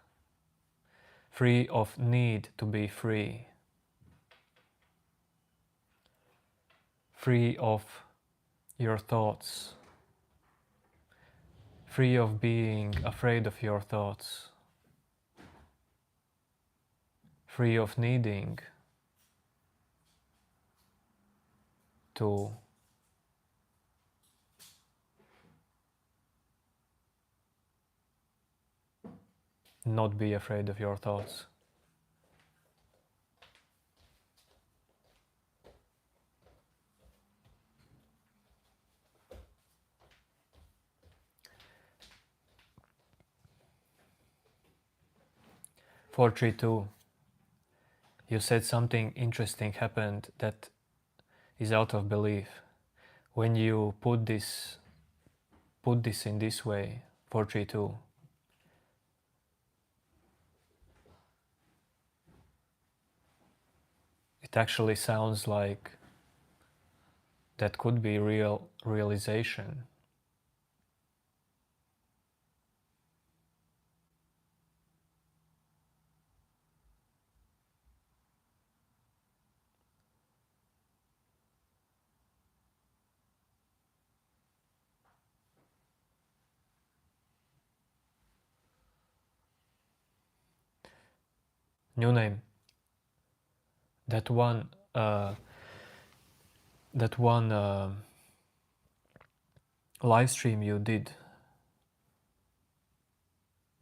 Free of need to be free. Free of your thoughts. Free of being afraid of your thoughts. Free of needing to not be afraid of your thoughts. Four, three, two. You said something interesting happened that is out of belief. When you put this in this way, 432, it actually sounds like that could be real realization. New name. That one live stream you did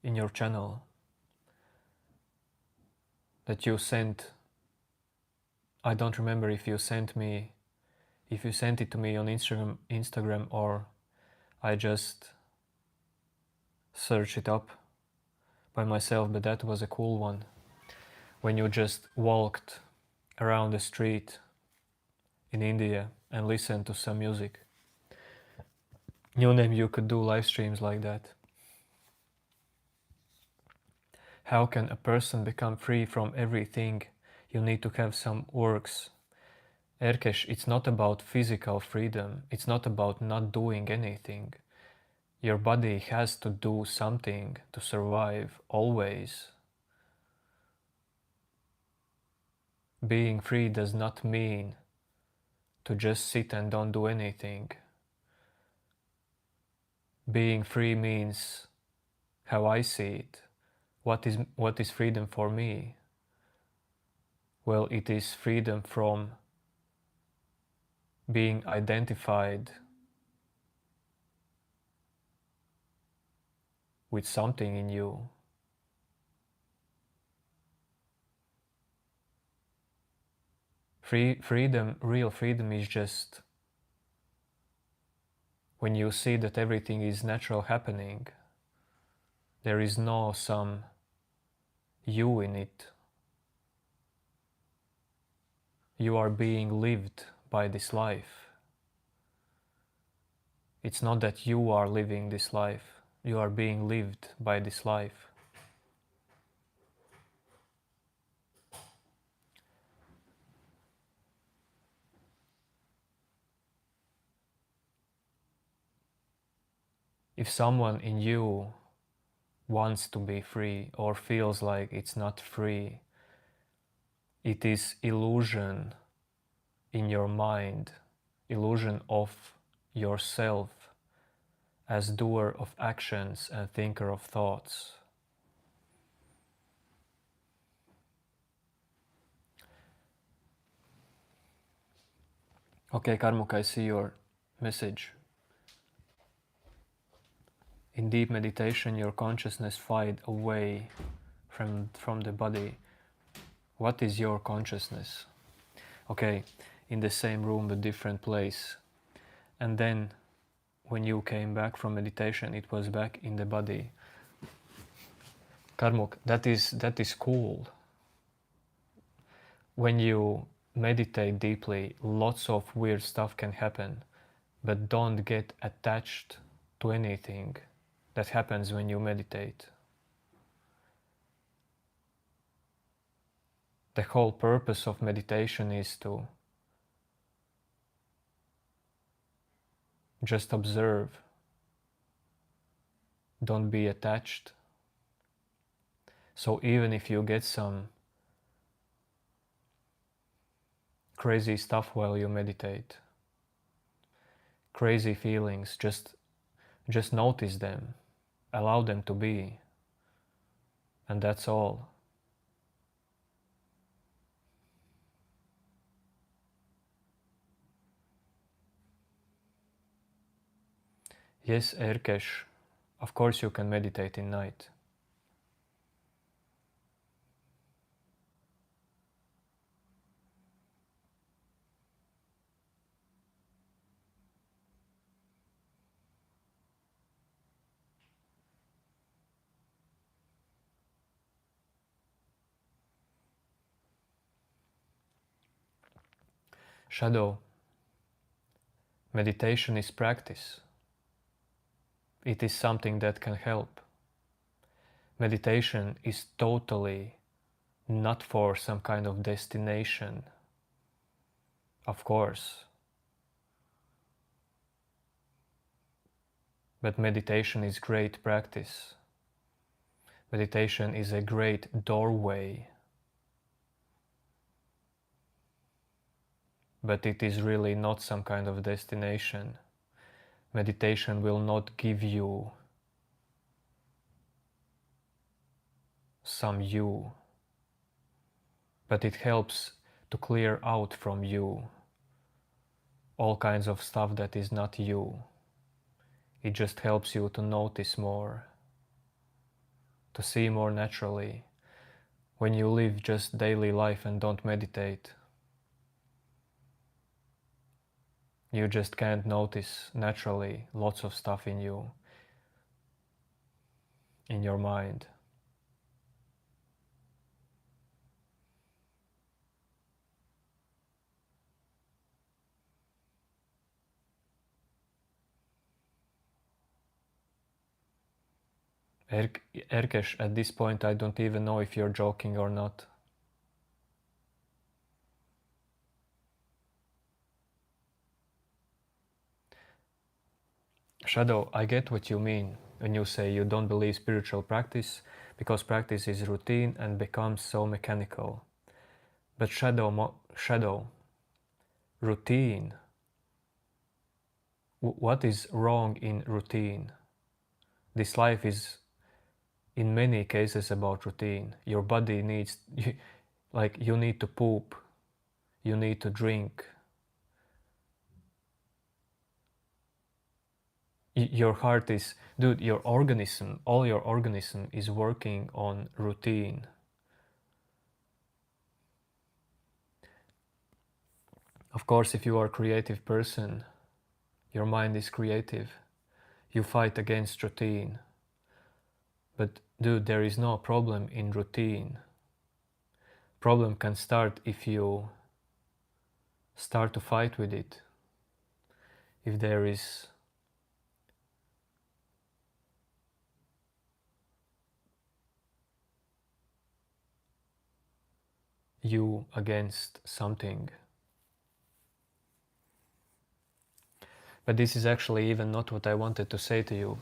in your channel that you sent. I don't remember if you sent it to me on Instagram or I just searched it up by myself, but that was a cool one. When you just walked around the street in India and listened to some music. New name, you could do live streams like that. How can a person become free from everything? You need to have some works. Erkesh, it's not about physical freedom. It's not about not doing anything. Your body has to do something to survive, always. Being free does not mean to just sit and don't do anything. Being free means how I see it. What is freedom for me? Well, it is freedom from being identified with something in you. Real freedom is just when you see that everything is natural happening. There is no some you in it. You are being lived by this life. It's not that you are living this life. You are being lived by this life. If someone in you wants to be free or feels like it's not free, it is illusion in your mind, illusion of yourself as doer of actions and thinker of thoughts. Okay, Karmuk, I see your message. In deep meditation, your consciousness fade away from the body. What is your consciousness? Okay, in the same room but different place. And then when you came back from meditation, it was back in the body. Karmuk, that is cool. When you meditate deeply, lots of weird stuff can happen, but don't get attached to anything that happens when you meditate. The whole purpose of meditation is to just observe. Don't be attached. So even if you get some crazy stuff while you meditate, crazy feelings, just notice them, allow them to be, and that's all. Yes, Erkesh, of course you can meditate in night. Shadow, meditation is practice. It is something that can help. Meditation is totally not for some kind of destination, of course. But meditation is great practice. Meditation is a great doorway. But it is really not some kind of destination. Meditation will not give you some you, but it helps to clear out from you all kinds of stuff that is not you. It just helps you to notice more, to see more naturally. When you live just daily life and don't meditate, you just can't notice naturally lots of stuff in you, in your mind. Erkesh, at this point I don't even know if you're joking or not. Shadow, I get what you mean when you say you don't believe spiritual practice because practice is routine and becomes so mechanical. But shadow, routine. What is wrong in routine? This life is in many cases about routine. Your body needs, like you need to poop, you need to drink. Your heart is, dude, your organism, all your organism is working on routine. Of course, if you are a creative person, your mind is creative, you fight against routine. But dude, there is no problem in routine. Problem can start if you start to fight with it. If there is you against something. But this is actually even not what I wanted to say to you.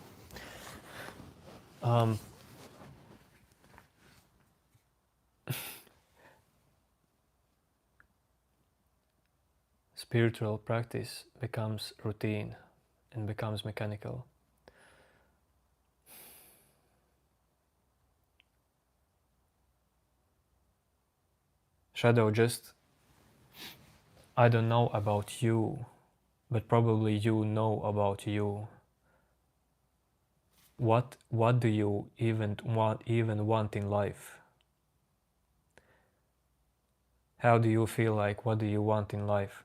Spiritual practice becomes routine and becomes mechanical. Shadow, just, I don't know about you, but probably you know about you. What do you even want in life? How do you feel like, what do you want in life?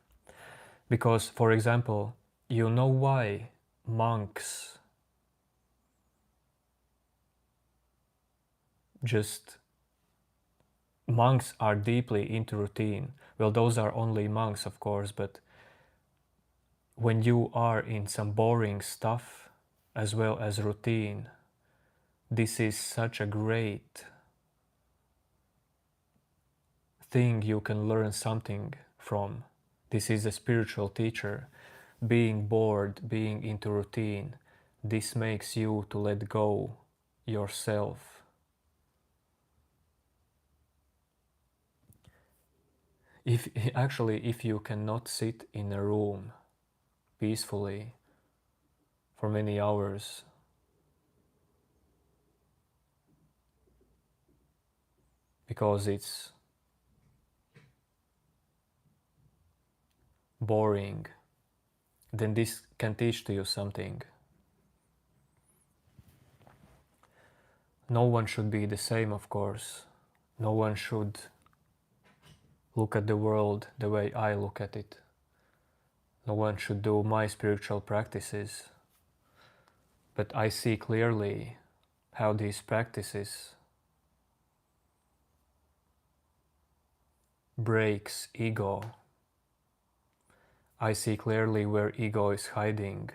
Because, for example, you know why monks are deeply into routine. Well, those are only monks, of course, but when you are in some boring stuff as well as routine, this is such a great thing you can learn something from. This is a spiritual teacher. Being bored, being into routine, this makes you to let go yourself. If you cannot sit in a room peacefully for many hours, because it's boring, then this can teach to you something. No one should be the same, of course. No one should look at the world the way I look at it. No one should do my spiritual practices. But I see clearly how these practices breaks ego. I see clearly where ego is hiding.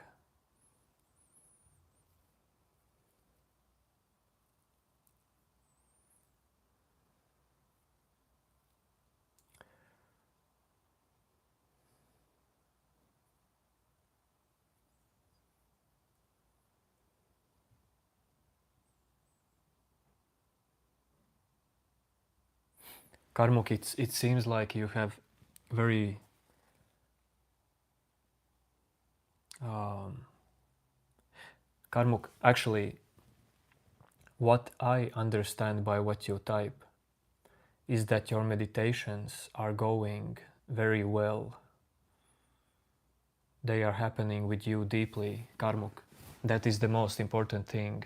Karmuk, it seems like you have very Karmuk, actually, what I understand by what you type is that your meditations are going very well. They are happening with you deeply, Karmuk. That is the most important thing.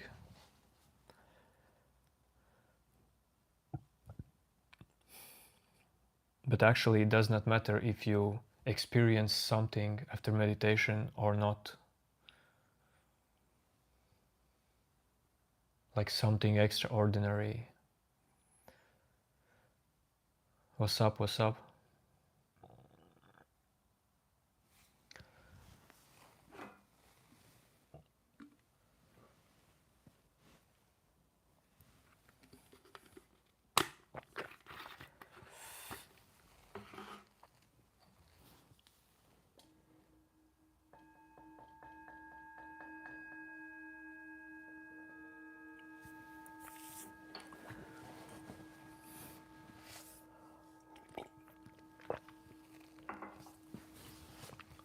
But actually, it does not matter if you experience something after meditation or not. Like something extraordinary. What's up, what's up?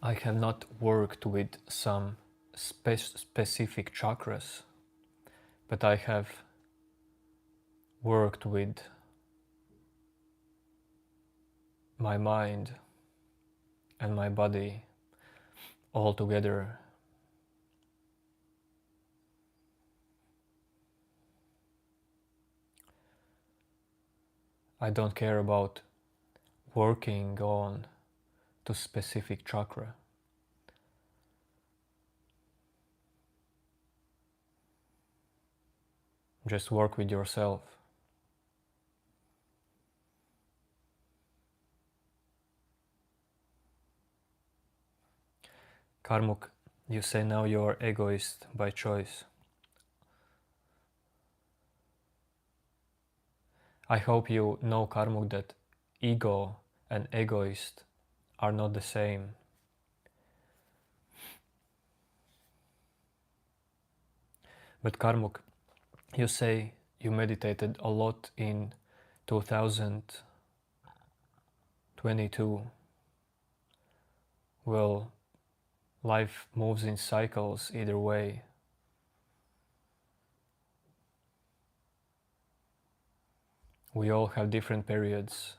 I have not worked with some specific chakras, but I have worked with my mind and my body all together. I don't care about working on to specific chakra. Just work with yourself. Karmuk, you say now you're egoist by choice. I hope you know, Karmuk, that ego and egoist are not the same. But Karmuk, you say you meditated a lot in 2022. Well, life moves in cycles either way. We all have different periods.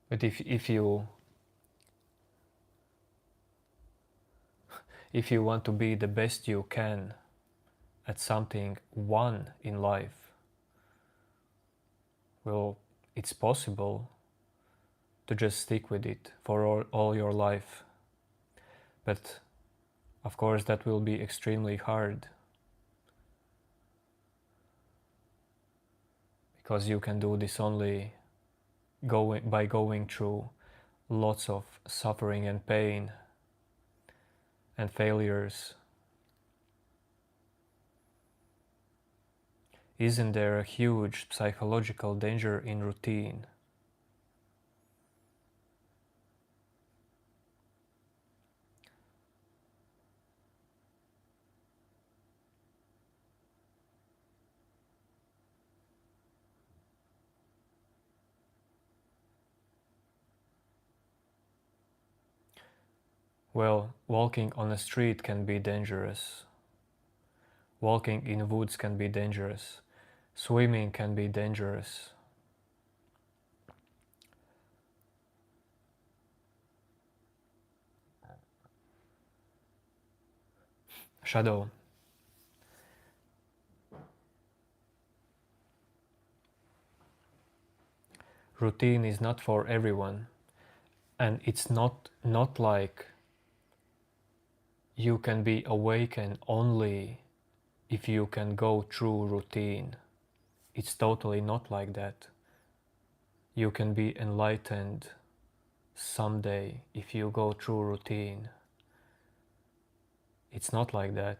But if you want to be the best you can at something one in life, well, it's possible to just stick with it for all your life. But of course that will be extremely hard, because you can do this only by going through lots of suffering and pain and failures. Isn't there a huge psychological danger in routine? Well, walking on a street can be dangerous. Walking in woods can be dangerous. Swimming can be dangerous. Shadow. Routine is not for everyone, and it's not like you can be awakened only if you can go through routine. It's totally not like that. You can be enlightened someday if you go through routine. It's not like that.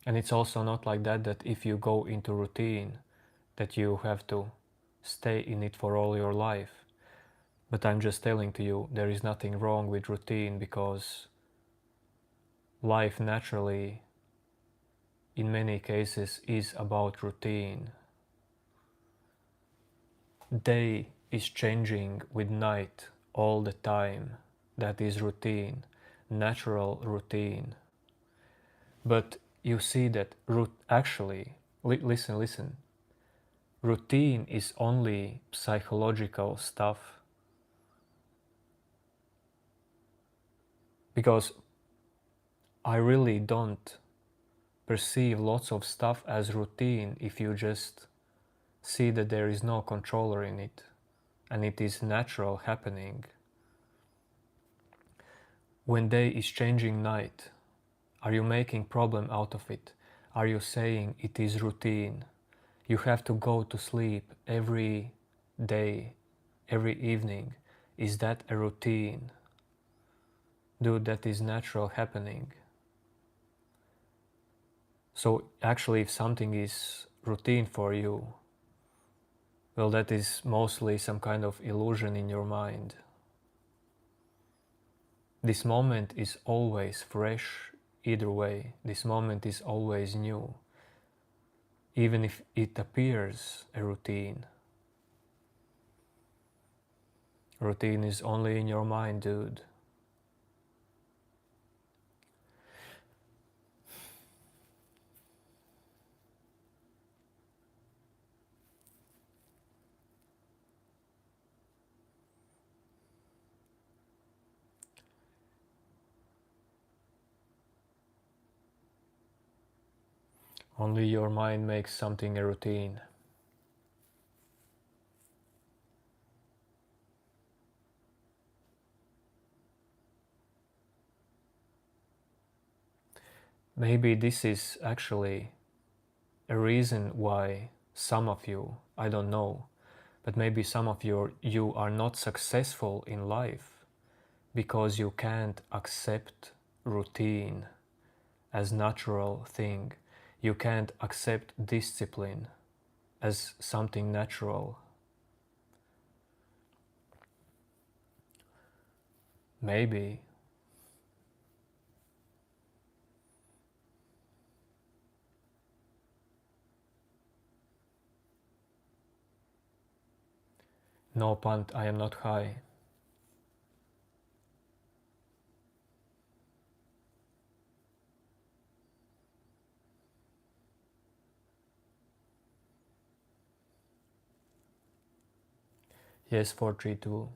And it's also not like that if you go into routine, that you have to stay in it for all your life. But I'm just telling to you, there is nothing wrong with routine, because life naturally, in many cases, is about routine. Day is changing with night all the time. That is routine, natural routine. But you see that actually, listen, routine is only psychological stuff. Because I really don't perceive lots of stuff as routine if you just see that there is no controller in it and it is natural happening. When day is changing night, are you making problem out of it? Are you saying it is routine? You have to go to sleep every day, every evening. Is that a routine? Dude, that is natural happening. So actually, if something is routine for you, well, that is mostly some kind of illusion in your mind. This moment is always fresh either way. This moment is always new, even if it appears a routine. Routine is only in your mind, dude. Only your mind makes something a routine. Maybe this is actually a reason why some of you, I don't know, but maybe some of you are not successful in life because you can't accept routine as natural thing. You can't accept discipline as something natural. Maybe. No pant, I am not high. Yes, 432.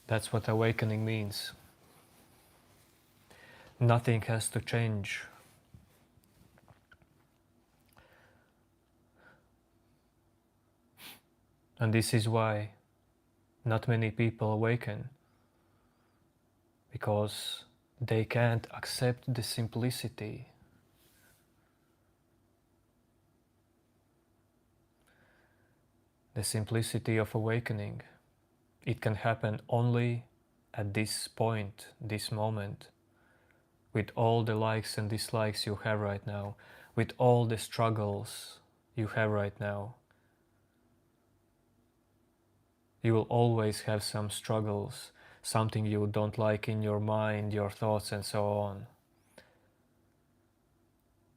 That's what awakening means. Nothing has to change. And this is why not many people awaken, because they can't accept the simplicity. The simplicity of awakening. It can happen only at this point, this moment, with all the likes and dislikes you have right now, with all the struggles you have right now. You will always have some struggles, something you don't like in your mind, your thoughts, and so on.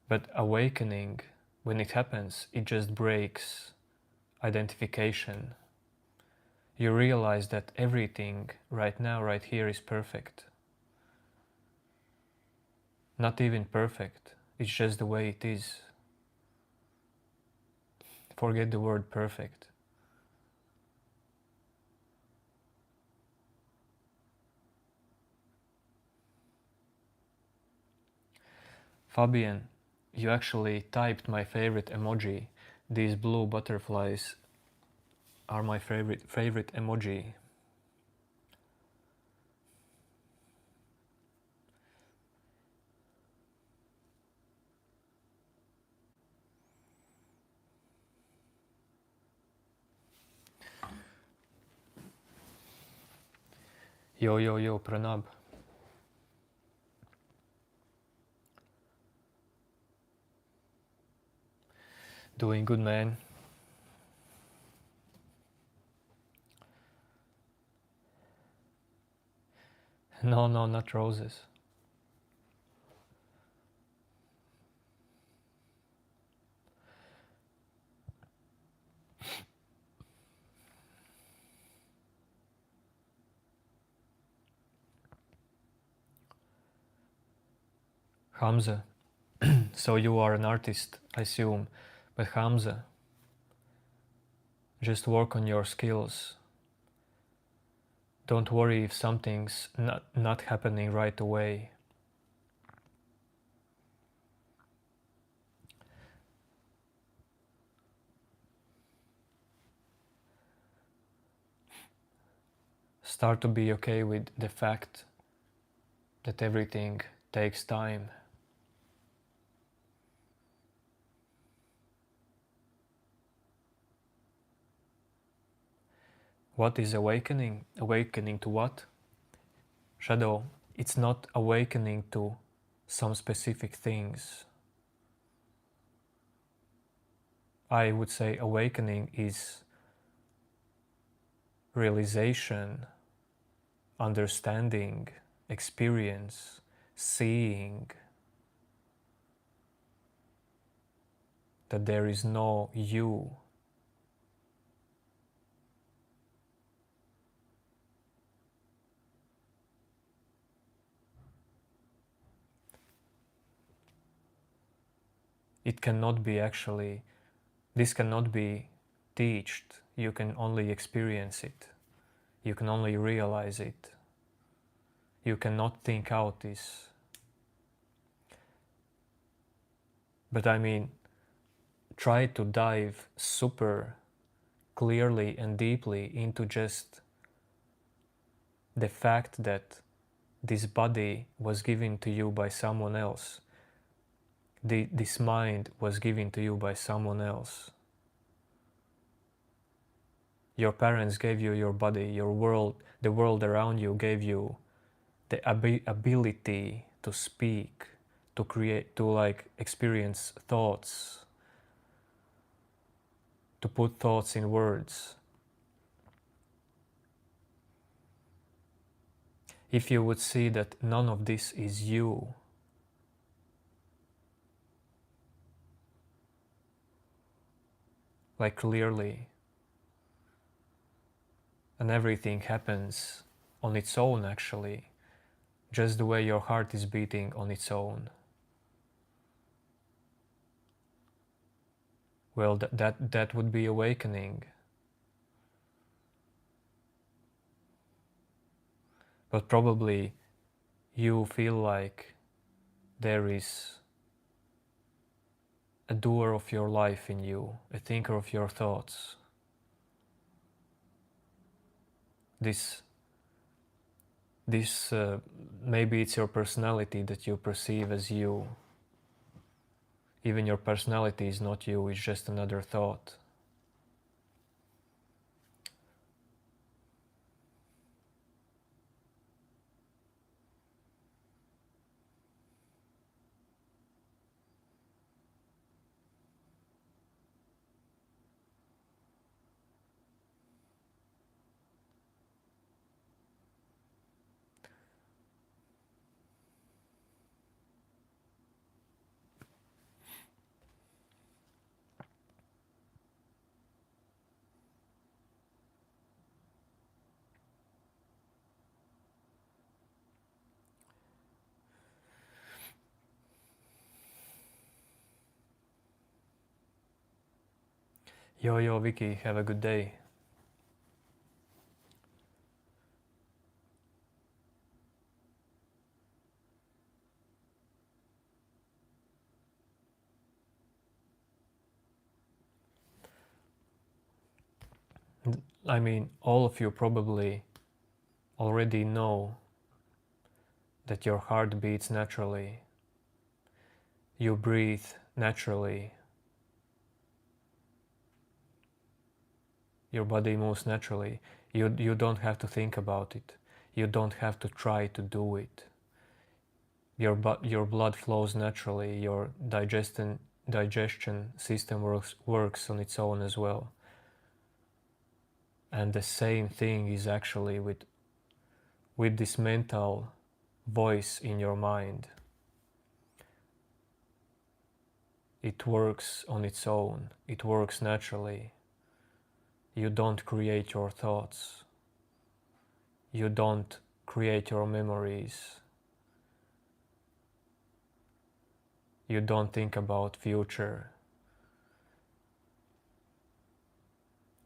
But awakening, when it happens, it just breaks identification. You realize that everything right now, right here, is perfect. Not even perfect, it's just the way it is. Forget the word perfect. Fabian, you actually typed my favorite emoji. These blue butterflies are my favorite emoji. Yo, Pranab. Doing good, man. No, not roses. Hamza, so you are an artist, I assume. But Hamza, just work on your skills. Don't worry if something's not happening right away. Start to be okay with the fact that everything takes time. What is awakening? Awakening to what? Shadow, it's not awakening to some specific things. I would say awakening is realization, understanding, experience, seeing that there is no you. It cannot be actually, this cannot be taught. You can only experience it. You can only realize it. You cannot think out this. But I mean, try to dive super clearly and deeply into just the fact that this body was given to you by someone else. This mind was given to you by someone else. Your parents gave you your body, your world, the world around you gave you the ability to speak, to create, to like experience thoughts, to put thoughts in words. If you would see that none of this is you, like clearly, and everything happens on its own actually, just the way your heart is beating on its own. Well, that would be awakening. But probably you feel like there is a doer of your life in you, a thinker of your thoughts. This maybe it's your personality that you perceive as you. Even your personality is not you, it's just another thought. Yo, Vicky, have a good day. I mean, all of you probably already know that your heart beats naturally. You breathe naturally. Your body moves naturally. You don't have to think about it. You don't have to try to do it. Your blood flows naturally. Your digestion system works on its own as well. And the same thing is actually with this mental voice in your mind. It works on its own. It works naturally. You don't create your thoughts. You don't create your memories. You don't think about future.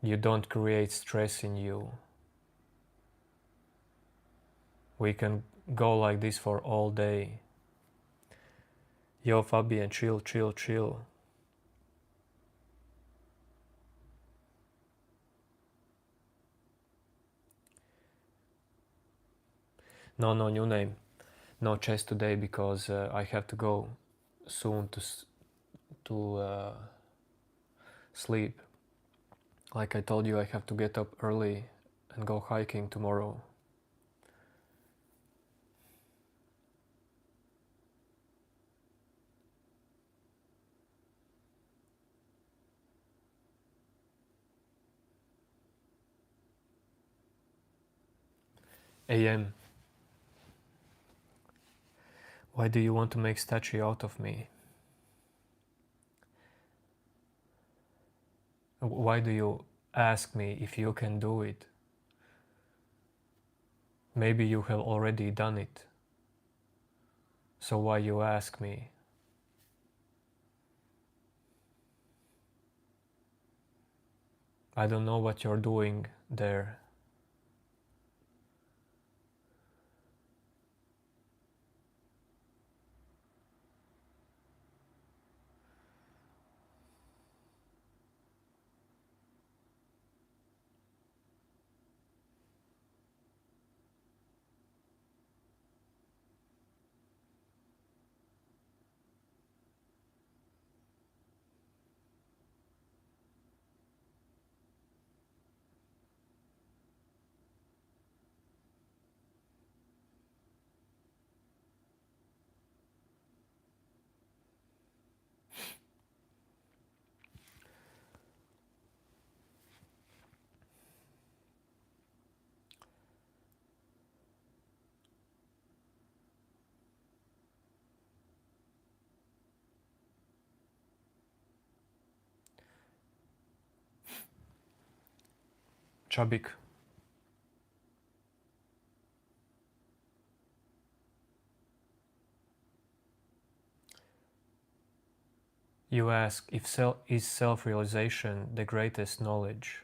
You don't create stress in you. We can go like this for all day. Yo, Fabian, chill. No, new name. No chess today because I have to go soon to sleep. Like I told you, I have to get up early and go hiking tomorrow. AM. Why do you want to make statue out of me? Why do you ask me if you can do it? Maybe you have already done it. So why you ask me? I don't know what you're doing there. Chabik. You ask if is self-realization the greatest knowledge?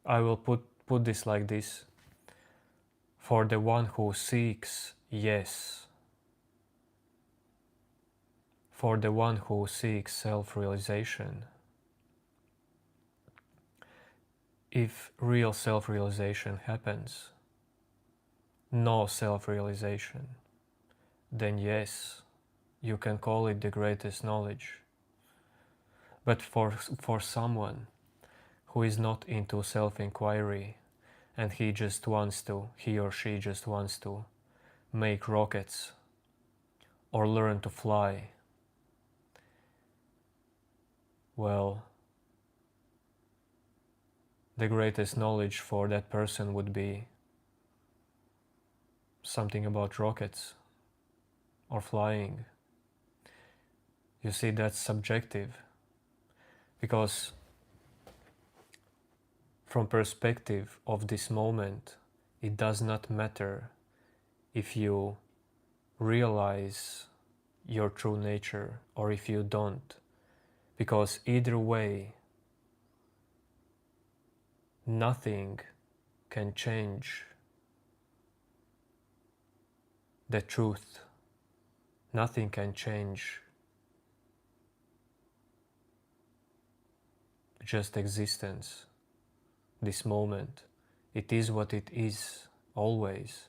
I will put this like this. For the one who seeks, yes. For the one who seeks self-realization, if real self-realization happens, no self-realization, then yes, you can call it the greatest knowledge. But for someone who is not into self-inquiry and he or she just wants to make rockets or learn to fly, well, the greatest knowledge for that person would be something about rockets or flying. You see, that's subjective, because from perspective of this moment, it does not matter if you realize your true nature or if you don't, because either way, nothing can change the truth. Nothing can change just existence, this moment. It is what it is, always.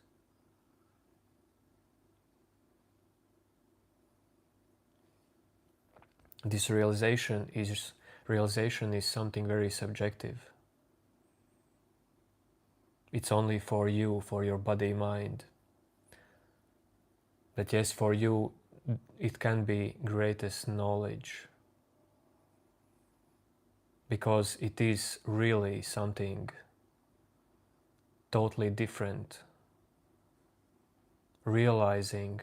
This realization is something very subjective. It's only for you, for your body, mind. But yes, for you, it can be greatest knowledge, because it is really something totally different. Realizing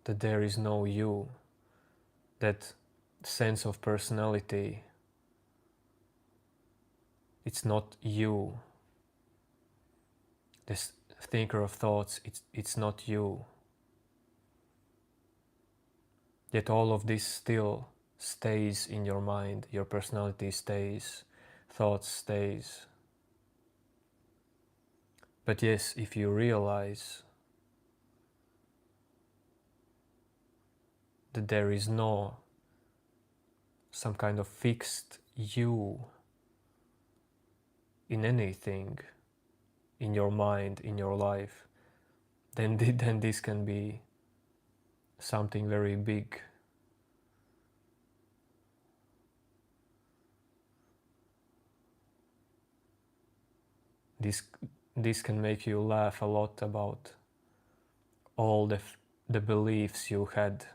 that there is no you, that sense of personality, it's not you. This thinker of thoughts, it's not you. Yet all of this still stays in your mind, your personality stays, thoughts stays. But yes, if you realize that there is no some kind of fixed you in anything, in your mind, in your life, then this can be something very big. This can make you laugh a lot about all the beliefs you had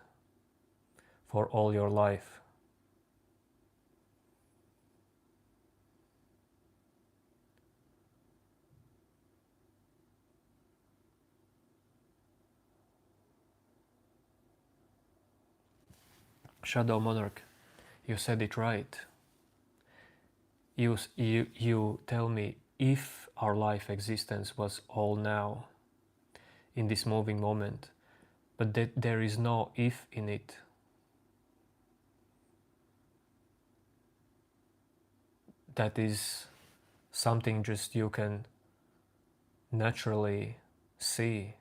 for all your life. Shadow Monarch, you said it right. You tell me, if our life existence was all now, in this moving moment, but that there is no if in it. That is something just you can naturally see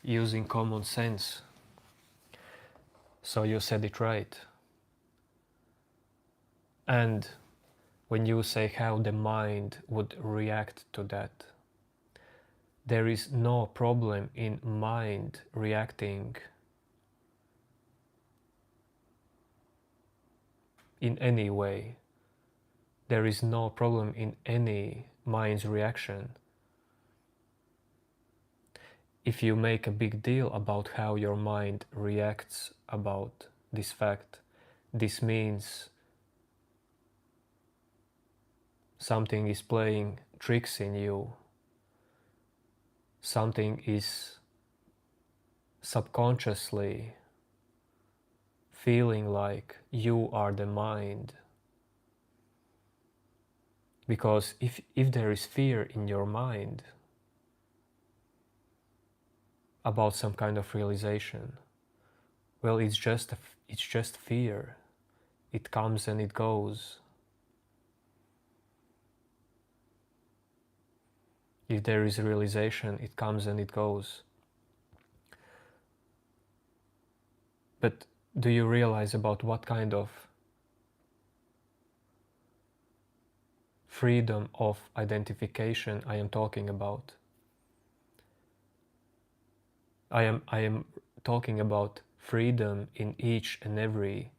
using common sense. So you said it right. And when you say how the mind would react to that, there is no problem in mind reacting in any way. There is no problem in any mind's reaction. If you make a big deal about how your mind reacts about this fact, this means something is playing tricks in you. Something is subconsciously feeling like you are the mind. Because if there is fear in your mind about some kind of realization, well, it's just fear. It comes and it goes. If there is a realization, it comes and it goes. But do you realize about what kind of freedom of identification I am talking about? I am talking about freedom in each and every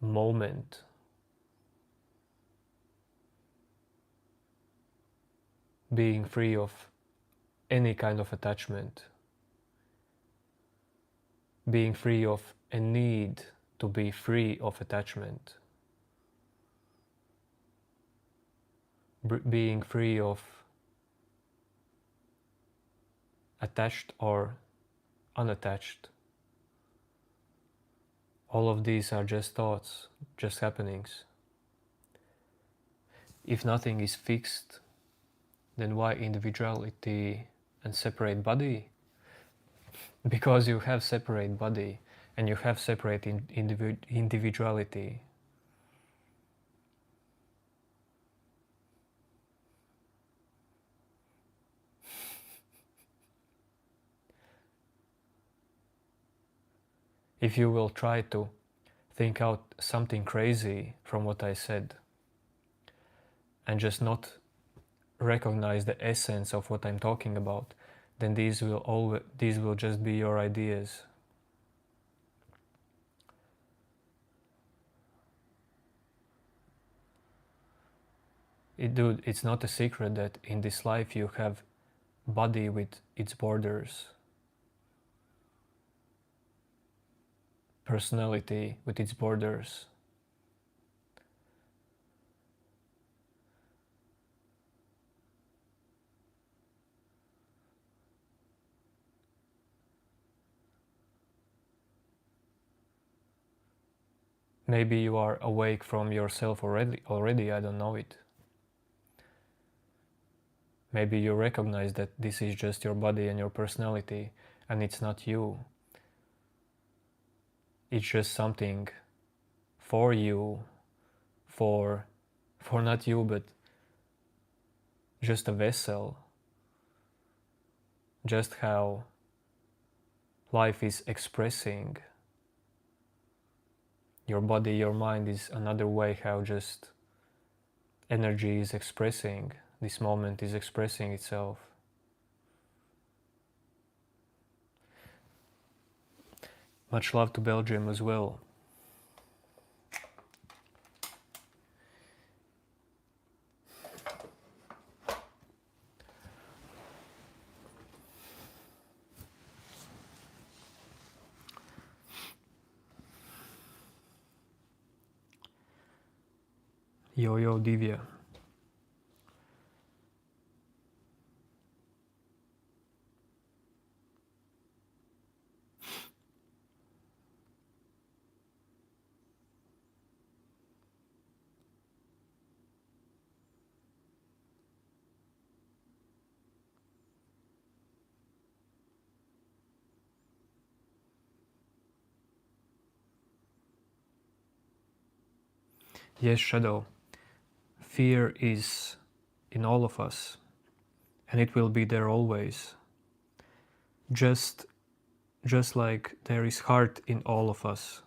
moment. Being free of any kind of attachment. Being free of a need to be free of attachment. Being free of attached or unattached. All of these are just thoughts, just happenings. If nothing is fixed, then why individuality and separate body? Because you have separate body and you have separate individuality. If you will try to think out something crazy from what I said and just not recognize the essence of what I'm talking about, then these will just be your ideas. Dude, it's not a secret that in this life you have body with its borders, personality with its borders. Maybe you are awake from yourself already, I don't know it. Maybe you recognize that this is just your body and your personality, and it's not you. It's just something for you, for not you, but just a vessel. Just how life is expressing. Your body, your mind is another way how just energy is expressing. This moment is expressing itself. Much love to Belgium as well. Yo Divya. Yes, Shadow. Fear is in all of us, and it will be there always. Just like there is heart in all of us.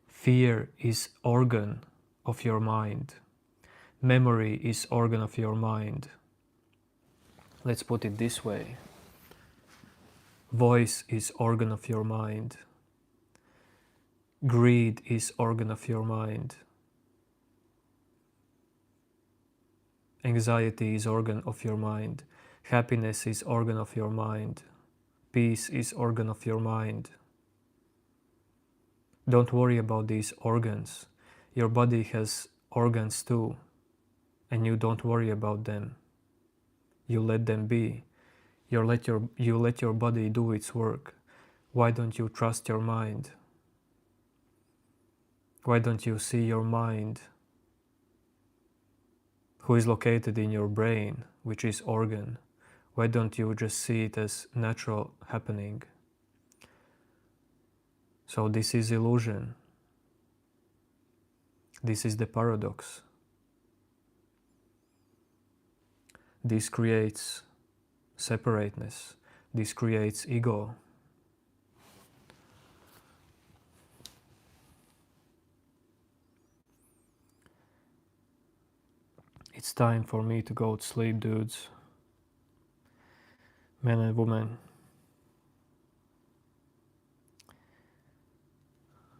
Fear is organ of your mind. Memory is organ of your mind. Let's put it this way. Voice is organ of your mind. Greed is organ of your mind. Anxiety is organ of your mind. Happiness is organ of your mind. Peace is organ of your mind. Don't worry about these organs. Your body has organs too, and you don't worry about them. You let them be. You let your body do its work. Why don't you trust your mind? Why don't you see your mind, who is located in your brain, which is organ? Why don't you just see it as natural happening? So this is illusion. This is the paradox. This creates separateness. This creates ego. It's time for me to go to sleep, dudes. Men and women.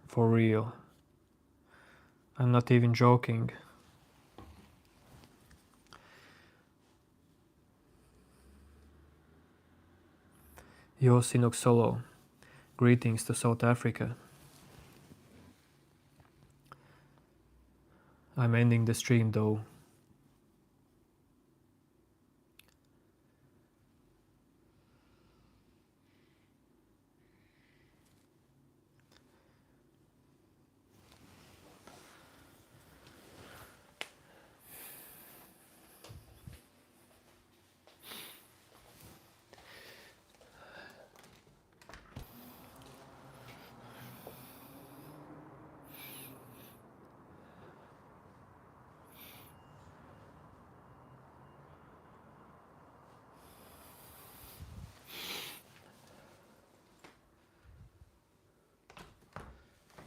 For real. I'm not even joking. Yo Sinok Solo. Greetings to South Africa. I'm ending the stream though.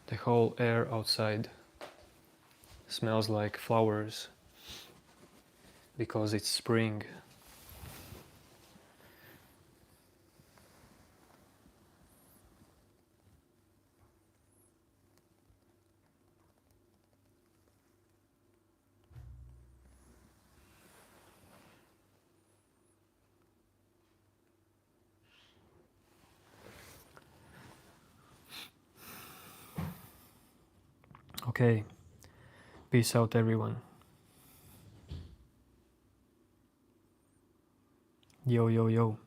The whole air outside smells like flowers because it's spring. Okay, peace out everyone. Yo, yo, yo.